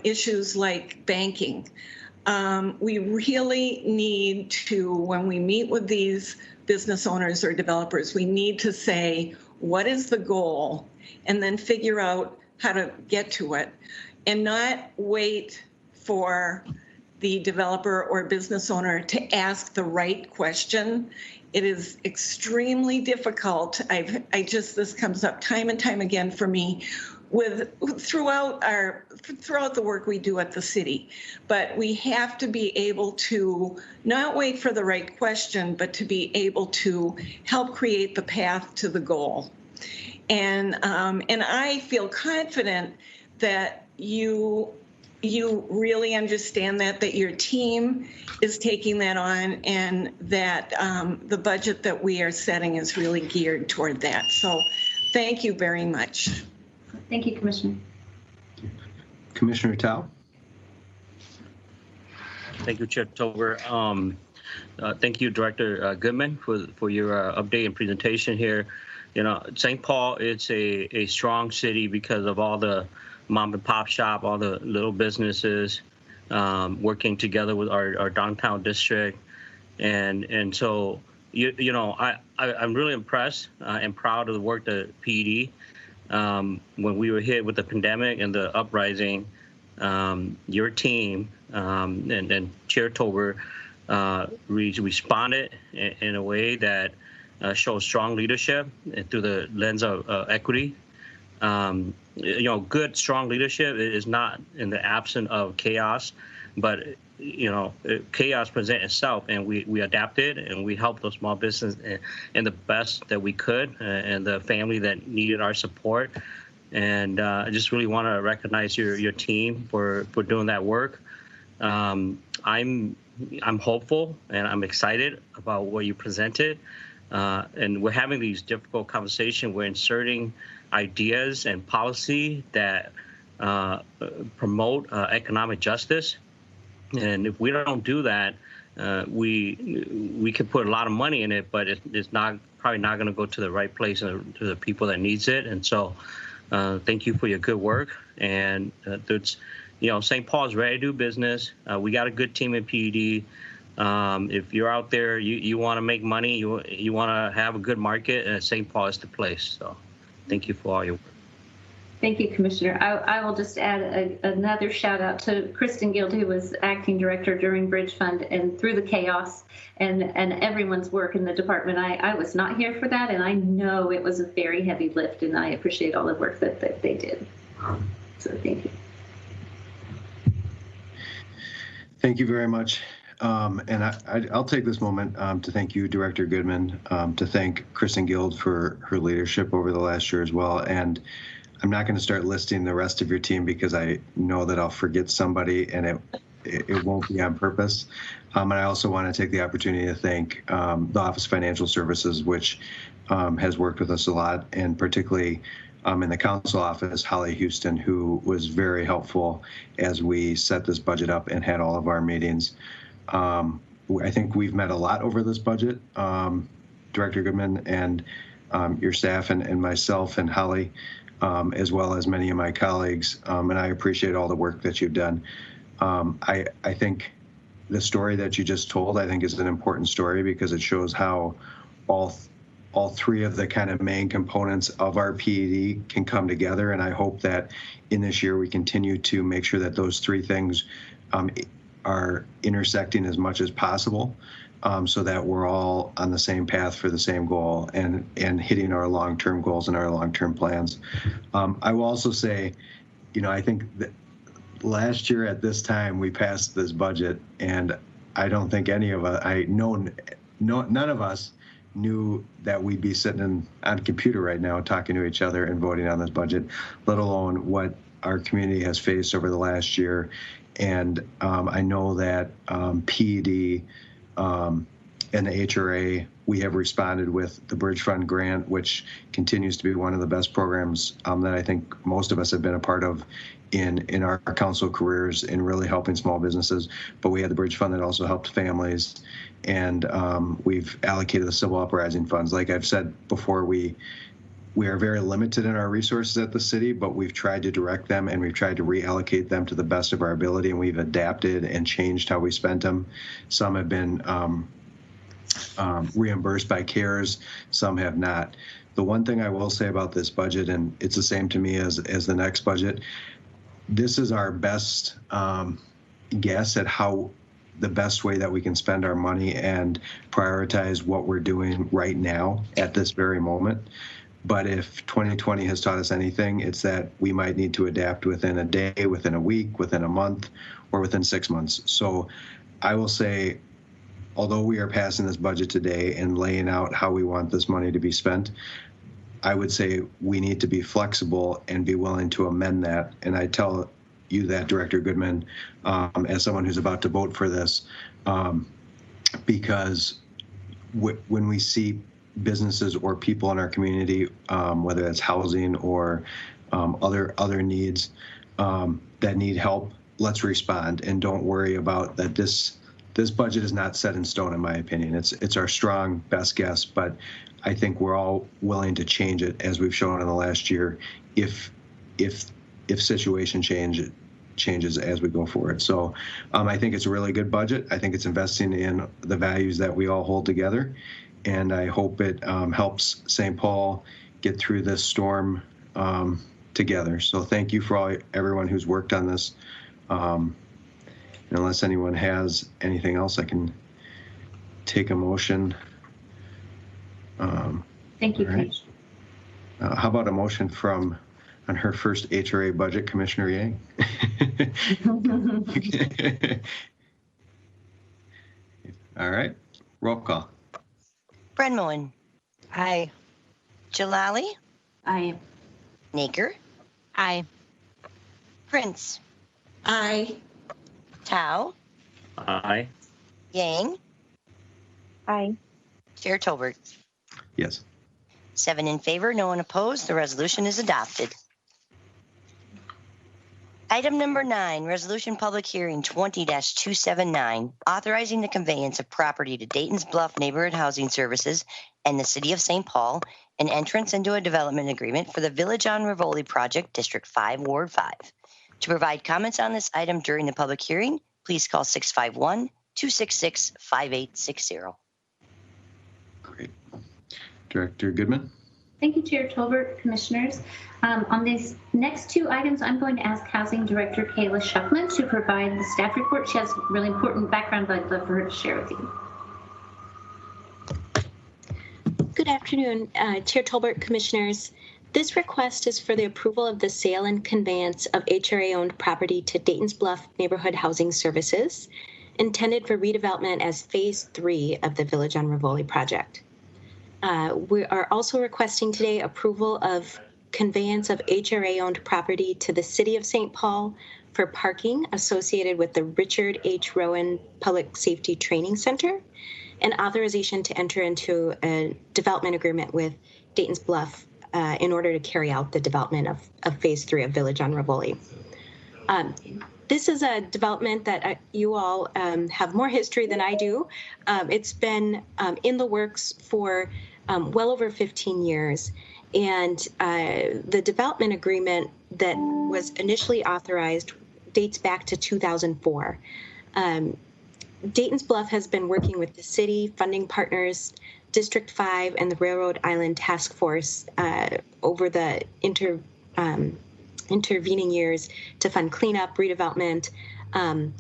issues like banking, we really need to, when we meet with these business owners or developers, we need to say, what is the goal? And then figure out how to get to it, and not wait for the developer or business owner to ask the right question. It is extremely difficult. This comes up time and time again for me throughout the work we do at the city. But we have to be able to not wait for the right question, but to be able to help create the path to the goal. And I feel confident that you really understand that your team is taking that on, and that the budget that we are setting is really geared toward that. So thank you very much. Thank you, Commissioner. Commissioner Tao? Thank you, Chair Tolbert. Thank you, Director Goodman, for your update and presentation here. You know, St. Paul is a strong city because of all the mom and pop shop, all the little businesses working together with our downtown district. And so, you know, I'm really impressed and proud of the work that PED, when we were hit with the pandemic and the uprising, your team and Chair Tolbert responded in a way that shows strong leadership through the lens of equity. You know, good, strong leadership is not in the absence of chaos, but, you know, chaos presents itself, and we adapted and we helped those small businesses in the best that we could, and the family that needed our support. And I just really want to recognize your team for doing that work. I'm hopeful and I'm excited about what you presented. And we're having these difficult conversations. We're inserting ideas and policy that promote economic justice. And if we don't do that, we could put a lot of money in it, but it's probably not going to go to the right place and to the people that needs it. And so thank you for your good work. And St. Paul's ready to do business. We got a good team at PED. If you're out there, you want to make money, you want to have a good market, St. Paul is the place. So thank you for all your work. Thank you, Commissioner. I will just add another shout out to Kristen Guild, who was acting director during Bridge Fund and through the chaos and everyone's work in the department. I was not here for that, and I know it was a very heavy lift, and I appreciate all the work that they did. So thank you. Thank you very much. And I'll take this moment to thank you, Director Goodman, to thank Kristen Guild for her leadership over the last year as well. And I'm not going to start listing the rest of your team because I know that I'll forget somebody, and it won't be on purpose. And I also want to take the opportunity to thank the Office of Financial Services, which has worked with us a lot, and particularly in the council office, Holly Houston, who was very helpful as we set this budget up and had all of our meetings. I think we've met a lot over this budget, Director Goodman and your staff and myself and Holly, as well as many of my colleagues, and I appreciate all the work that you've done. I think the story that you just told, I think, is an important story because it shows how all three of the kind of main components of our PED can come together, and I hope that in this year we continue to make sure that those three things are intersecting as much as possible, so that we're all on the same path for the same goal and hitting our long-term goals and our long-term plans. I will also say, I think that last year at this time we passed this budget, and I don't think any of us, none of us knew that we'd be sitting on a computer right now talking to each other and voting on this budget, let alone what our community has faced over the last year. And I know that PED and the HRA, we have responded with the Bridge Fund grant, which continues to be one of the best programs that I think most of us have been a part of in our council careers in really helping small businesses. But we had the Bridge Fund that also helped families, and we've allocated the civil uprising funds. Like I've said before, we are very limited in our resources at the city, but we've tried to direct them and we've tried to reallocate them to the best of our ability, and we've adapted and changed how we spent them. Some have been reimbursed by CARES, some have not. The one thing I will say about this budget, and it's the same to me as the next budget, this is our best guess at how the best way that we can spend our money and prioritize what we're doing right now at this very moment. But if 2020 has taught us anything, it's that we might need to adapt within a day, within a week, within a month, or within 6 months. So I will say, although we are passing this budget today and laying out how we want this money to be spent, I would say we need to be flexible and be willing to amend that. And I tell you that, Director Goodman, as someone who's about to vote for this, because when we see businesses or people in our community, whether that's housing or other needs that need help, let's respond and don't worry about that. This budget is not set in stone, in my opinion. It's our strong best guess, but I think we're all willing to change it, as we've shown in the last year, if situation changes as we go forward. So I think it's a really good budget. I think it's investing in the values that we all hold together, and I hope it helps St. Paul get through this storm together. So thank you for everyone who's worked on this. Unless anyone has anything else, I can take a motion. Thank you, right. How about a motion on her first HRA budget, Commissioner Yang? All right, roll call. Brenmoen. Aye. Jalali. Aye. Naker. Aye. Prince. Aye. Tao. Aye. Yang. Aye. Chair Tolbert. Yes. 7 in favor, no one opposed. The resolution is adopted. Item number 9, Resolution Public Hearing 20-279, authorizing the conveyance of property to Dayton's Bluff Neighborhood Housing Services and the City of St. Paul, and entrance into a development agreement for the Village on Rivoli Project, District 5, Ward 5. To provide comments on this item during the public hearing, please call 651-266-5860. Great. Director Goodman? Thank you, Chair Tolbert, Commissioners. On these next two items, I'm going to ask Housing Director Kayla Shuckman to provide the staff report. She has really important background that I'd love for her to share with you. Good afternoon, Chair Tolbert, Commissioners. This request is for the approval of the sale and conveyance of HRA-owned property to Dayton's Bluff Neighborhood Housing Services, intended for redevelopment as Phase 3 of the Village on Rivoli project. We are also requesting today approval of conveyance of HRA-owned property to the City of St. Paul for parking associated with the Richard H. Rowan Public Safety Training Center, and authorization to enter into a development agreement with Dayton's Bluff in order to carry out the development of Phase 3 of Village on Rivoli. This is a development that you all have more history than I do. It's been in the works for well over 15 years. And the development agreement that was initially authorized dates back to 2004. Dayton's Bluff has been working with the city, funding partners, District 5, and the Railroad Island Task Force over the intervening years to fund cleanup, redevelopment, and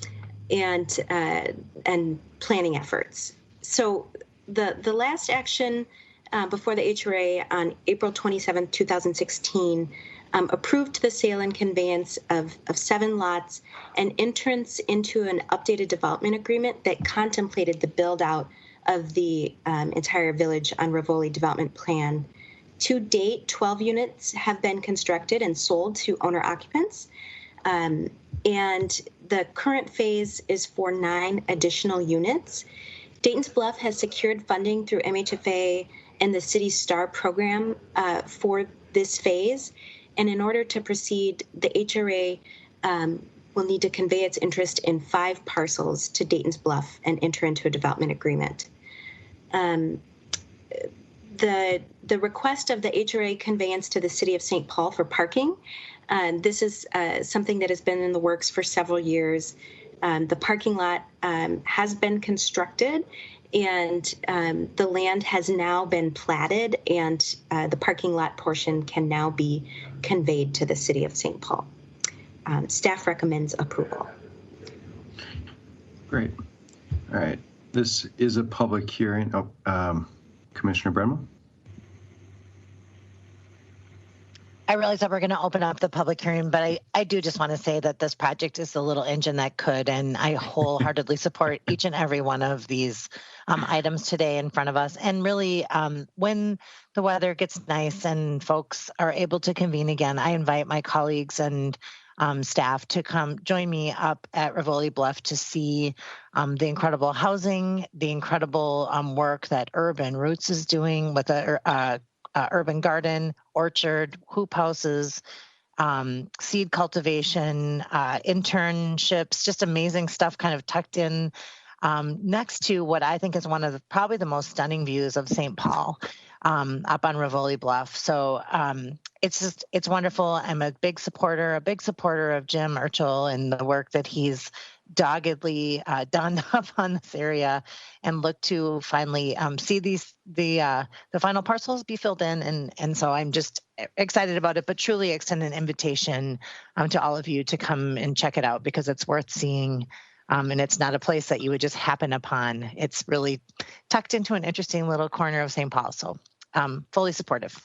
planning efforts. So the last action before the HRA on April 27, 2016, approved the sale and conveyance of 7 lots and entrance into an updated development agreement that contemplated the build out of the entire Village on Rivoli development plan. To date, 12 units have been constructed and sold to owner occupants. And the current phase is for 9 additional units. Dayton's Bluff has secured funding through MHFA and the city's STAR program for this phase. And in order to proceed, the HRA will need to convey its interest in 5 parcels to Dayton's Bluff and enter into a development agreement. The request of the HRA conveyance to the City of St. Paul for parking, this is something that has been in the works for several years. The parking lot has been constructed, and the land has now been platted, and the parking lot portion can now be conveyed to the City of St. Paul. Staff recommends approval. Great. All right. This is a public hearing. Commissioner Brenman? I realize that we're going to open up the public hearing, but I do just want to say that this project is the little engine that could, and I wholeheartedly support each and every one of these items today in front of us. And really, when the weather gets nice and folks are able to convene again, I invite my colleagues and staff to come join me up at Rivoli Bluff to see the incredible housing, the incredible work that Urban Roots is doing with a urban garden, orchard, hoop houses, seed cultivation, internships, just amazing stuff kind of tucked in next to what I think is one of probably the most stunning views of St. Paul up on Rivoli Bluff. So it's wonderful. I'm a big supporter of Jim Urchel and the work that he's doggedly done up on this area, and look to finally see the final parcels be filled in, and so I'm just excited about it, but truly extend an invitation to all of you to come and check it out, because it's worth seeing, and it's not a place that you would just happen upon. It's really tucked into an interesting little corner of St. Paul, so fully supportive.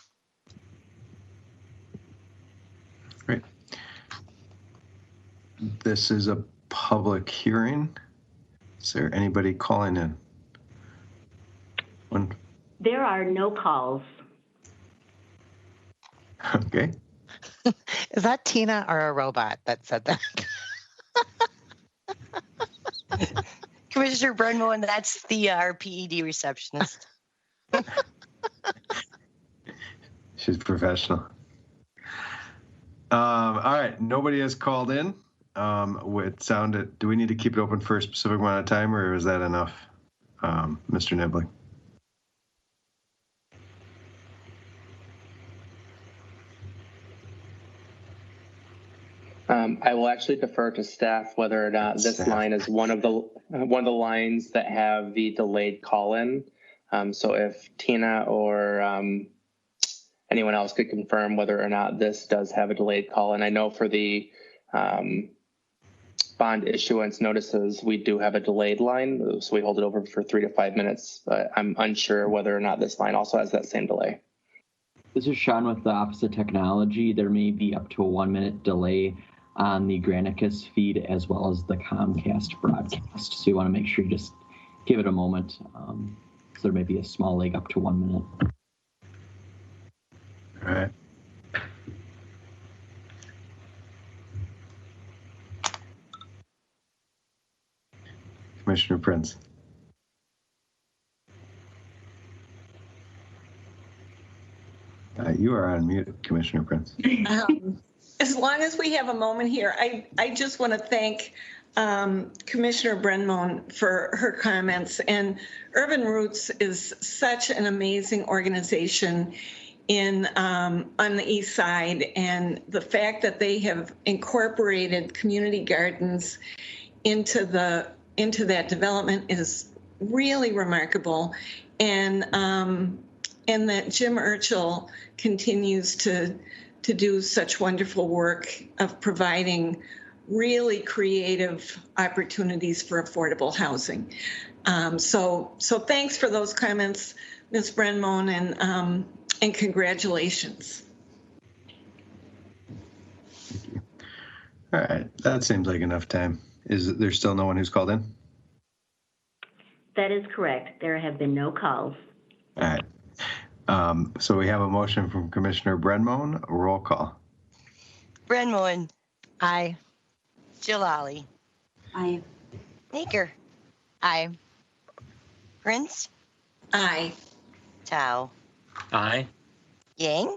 Great. This is a public hearing. Is there anybody calling in? There are no calls. Okay. Is that Tina or a robot that said that? Commissioner Brenmo, and that's the our PED receptionist. She's professional. All right, nobody has called in. It sounded, do we need to keep it open for a specific amount of time, or is that enough, Mr. Nibbling? I will actually defer to staff whether or not this line is one of the lines that have the delayed call-in. So if Tina or anyone else could confirm whether or not this does have a delayed call-in. I know for the bond issuance notices, we do have a delayed line, so we hold it over for 3 to 5 minutes. But I'm unsure whether or not this line also has that same delay. This is Sean with the Office of Technology. There may be up to a 1-minute delay on the Granicus feed as well as the Comcast broadcast. So you want to make sure you just give it a moment. So there may be a small lag up to 1 minute. All right. Commissioner Prince. You are on mute, Commissioner Prince. As long as we have a moment here, I just want to thank Commissioner Brenmon for her comments. And Urban Roots is such an amazing organization on the east side, and the fact that they have incorporated community gardens into that development is really remarkable. And that Jim Urchel continues to do such wonderful work of providing really creative opportunities for affordable housing. So thanks for those comments, Ms. Brenmon, and congratulations. Thank you. All right, that seems like enough time. Is there still no one who's called in? That is correct. There have been no calls. All right. So we have a motion from Commissioner Brenmon. Roll call. Brenmon. Aye. Jalali. Aye. Naker. Aye. Prince. Aye. Tao. Aye. Yang.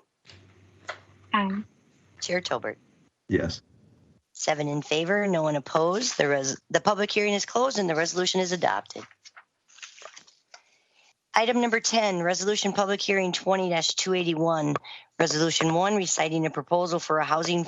Aye. Chair Tolbert. Yes. 7 in favor, no one opposed. The public hearing is closed and the resolution is adopted. Item number 10, Resolution Public Hearing 20-281. Resolution 1, reciting a proposal for a housing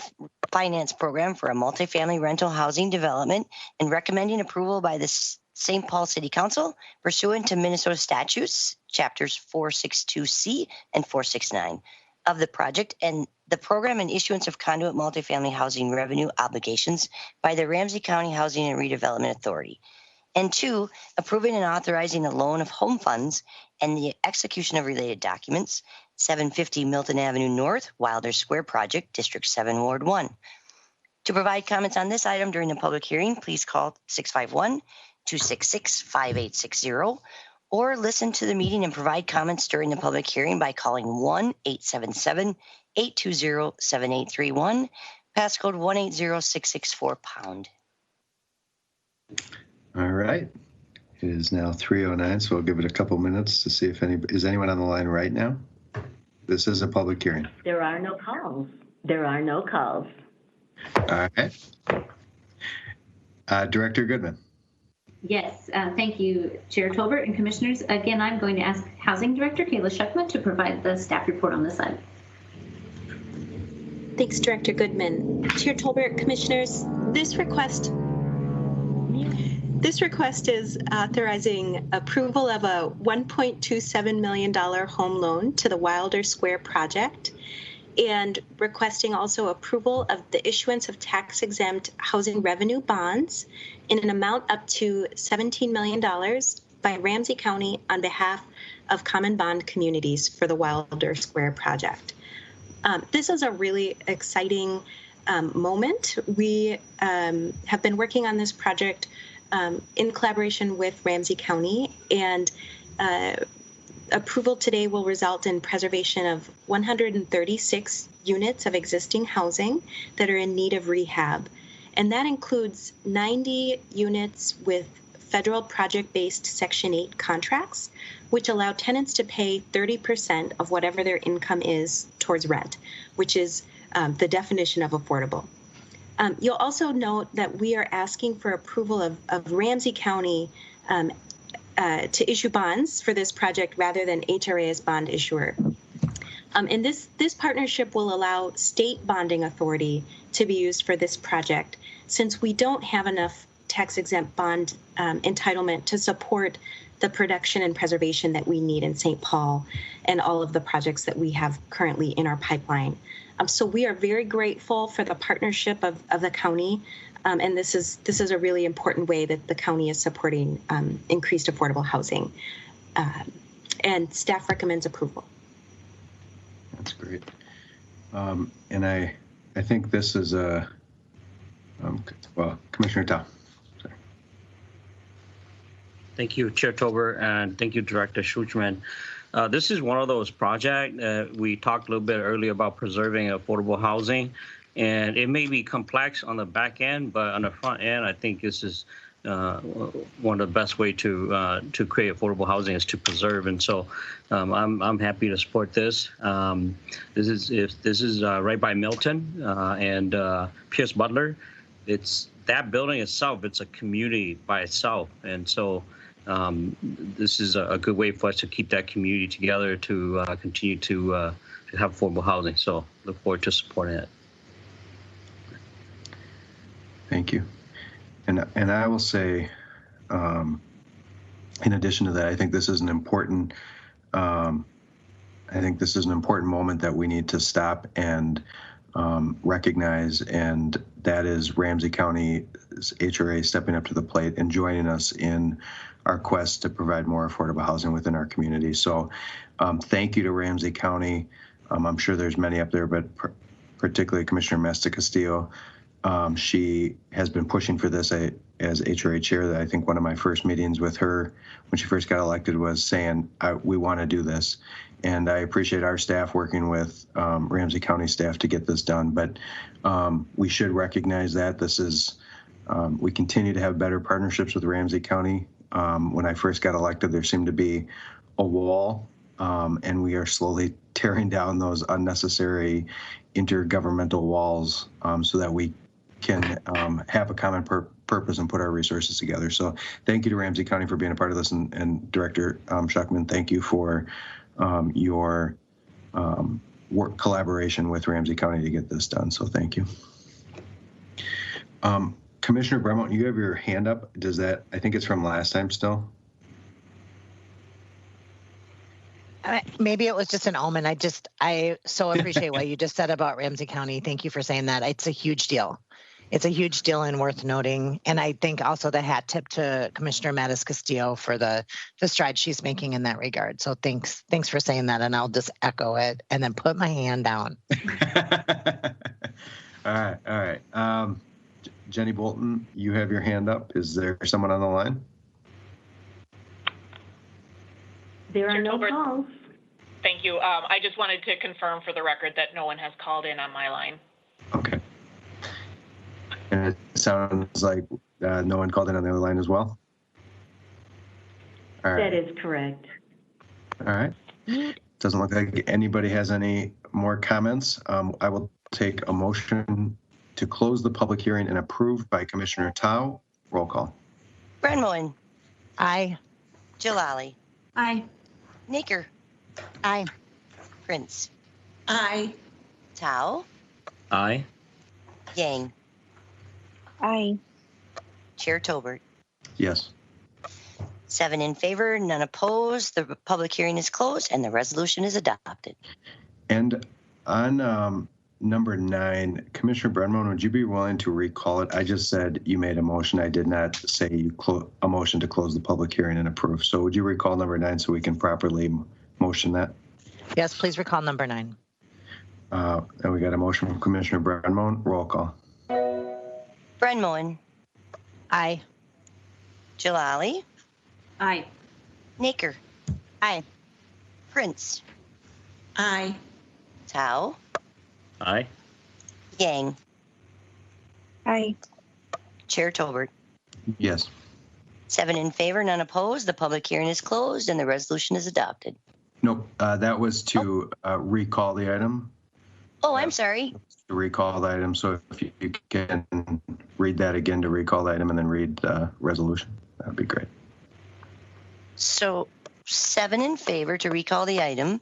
finance program for a multifamily rental housing development and recommending approval by the St. Paul City Council pursuant to Minnesota statutes, chapters 462C and 469 of the project, and the program and issuance of conduit multifamily housing revenue obligations by the Ramsey County Housing and Redevelopment Authority. And 2, approving and authorizing a loan of home funds and the execution of related documents, 750 Milton Avenue North, Wilder Square Project, District 7, Ward 1. To provide comments on this item during the public hearing, please call 651-266-5860 or listen to the meeting and provide comments during the public hearing by calling 1-877-820-7831, passcode 180664#. All right. It is now 3:09, so we'll give it a couple minutes to see if is anyone on the line right now. This is a public hearing. There are no calls. There are no calls. All right. Director Goodman. Yes, thank you, Chair Tolbert and Commissioners. Again, I'm going to ask Housing Director Kayla Schuckman to provide the staff report on this item. Thanks, Director Goodman. Chair Tolbert, Commissioners, this request is authorizing approval of a $1.27 million home loan to the Wilder Square project and requesting also approval of the issuance of tax-exempt housing revenue bonds in an amount up to $17 million by Ramsey County on behalf of Common Bond Communities for the Wilder Square project. This is a really exciting moment. We have been working on this project in collaboration with Ramsey County, and approval today will result in preservation of 136 units of existing housing that are in need of rehab. And that includes 90 units with federal project-based Section 8 contracts, which allow tenants to pay 30% of whatever their income is towards rent, which is the definition of affordable. You'll also note that we are asking for approval of Ramsey County to issue bonds for this project rather than HRA as bond issuer. And this partnership will allow state bonding authority to be used for this project, since we don't have enough tax-exempt bond entitlement to support the production and preservation that we need in St. Paul and all of the projects that we have currently in our pipeline. So we are very grateful for the partnership of the county, and this is a really important way that the county is supporting increased affordable housing. And staff recommends approval. That's great. And I think this is a, well, Commissioner Tao. Sorry. Thank you, Chair Tolbert, and thank you, Director Schuchman. This is one of those projects we talked a little bit earlier about preserving affordable housing, and it may be complex on the back end, but on the front end, I think this is one of the best way to create affordable housing is to preserve, and so I'm happy to support this. This is right by Milton and Pierce Butler. It's that building itself. It's a community by itself, and so this is a good way for us to keep that community together to continue to have affordable housing. So look forward to supporting it. Thank you. And I will say, in addition to that, I think this is an important. I think this is an important moment that we need to stop and recognize, and that is Ramsey County's HRA stepping up to the plate and joining us in our quest to provide more affordable housing within our community. So thank you to Ramsey County. I'm sure there's many up there, but particularly Commissioner Mesta Castillo. She has been pushing for this as HRA chair. That I think one of my first meetings with her when she first got elected was saying, we want to do this. And I appreciate our staff working with Ramsey County staff to get this done. But we should recognize that this is, we continue to have better partnerships with Ramsey County. When I first got elected, there seemed to be a wall, and we are slowly tearing down those unnecessary intergovernmental walls so that we can have a common purpose and put our resources together. So thank you to Ramsey County for being a part of this, and Director Schuchman, thank you for your work collaboration with Ramsey County to get this done. So thank you. Commissioner Bremont, you have your hand up. Does that, I think it's from last time still? Maybe it was just an omen. I so appreciate what you just said about Ramsey County. Thank you for saying that. It's a huge deal. It's a huge deal and worth noting. And I think also the hat tip to Commissioner Mattis Castillo for the strides she's making in that regard. So thanks for saying that. And I'll just echo it and then put my hand down. All right. Jenny Bolton, you have your hand up. Is there someone on the line? There are no calls. Thank you. I just wanted to confirm for the record that no one has called in on my line. Okay. And it sounds like no one called in on the other line as well? All right. That is correct. All right. Doesn't look like anybody has any more comments. I will take a motion to close the public hearing and approved by Commissioner Tao. Roll call. Brenmoen. Aye. Jalali. Aye. Naker. Aye. Prince. Aye. Tao. Aye. Yang. Aye. Chair Tolbert. Yes. 7 in favor, none opposed. The public hearing is closed and the resolution is adopted. And on number 9, Commissioner Brenmoen, would you be willing to recall it? I just said you made a motion. I did not say you a motion to close the public hearing and approve. So would you recall number 9 so we can properly motion that? Yes, please recall number 9. And we got a motion from Commissioner Brenmoen. Roll call. Brenmoen. Aye. Jalali. Aye. Naker. Aye. Prince. Aye. Tao. Aye. Yang. Aye. Chair Tolbert. Yes. 7 in favor, none opposed. The public hearing is closed and the resolution is adopted. Nope. That was to recall the item. Oh, I'm sorry. To recall the item. So if you can read that again to recall the item and then read the resolution, that would be great. So 7 in favor to recall the item.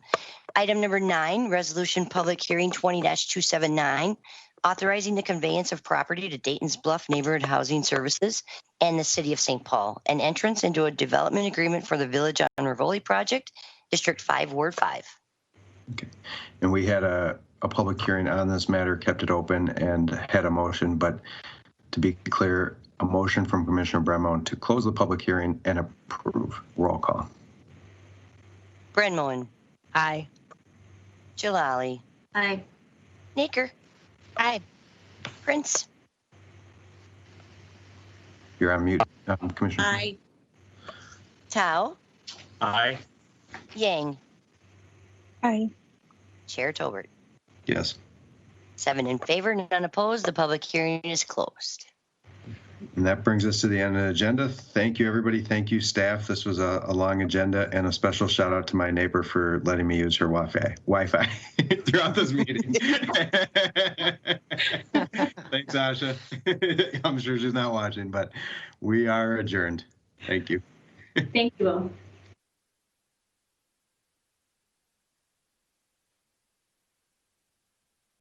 Item number 9, resolution public hearing 20-279, authorizing the conveyance of property to Dayton's Bluff Neighborhood Housing Services and the City of St. Paul, and entrance into a development agreement for the Village on Rivoli project, District 5, Ward 5. Okay. And we had a public hearing on this matter, kept it open, and had a motion. But to be clear, a motion from Commissioner Bremont to close the public hearing and approve. Roll call. Brenmoen. Aye. Jalali. Aye. Naker. Aye. Prince. You're on mute, Commissioner. Aye. Tao. Aye. Yang. Aye. Chair Tolbert. Yes. 7 in favor, none opposed. The public hearing is closed. And that brings us to the end of the agenda. Thank you, everybody. Thank you, staff. This was a long agenda, and a special shout out to my neighbor for letting me use her Wi-Fi throughout this meeting. Thanks, Asha. I'm sure she's not watching, but we are adjourned. Thank you. Thank you all.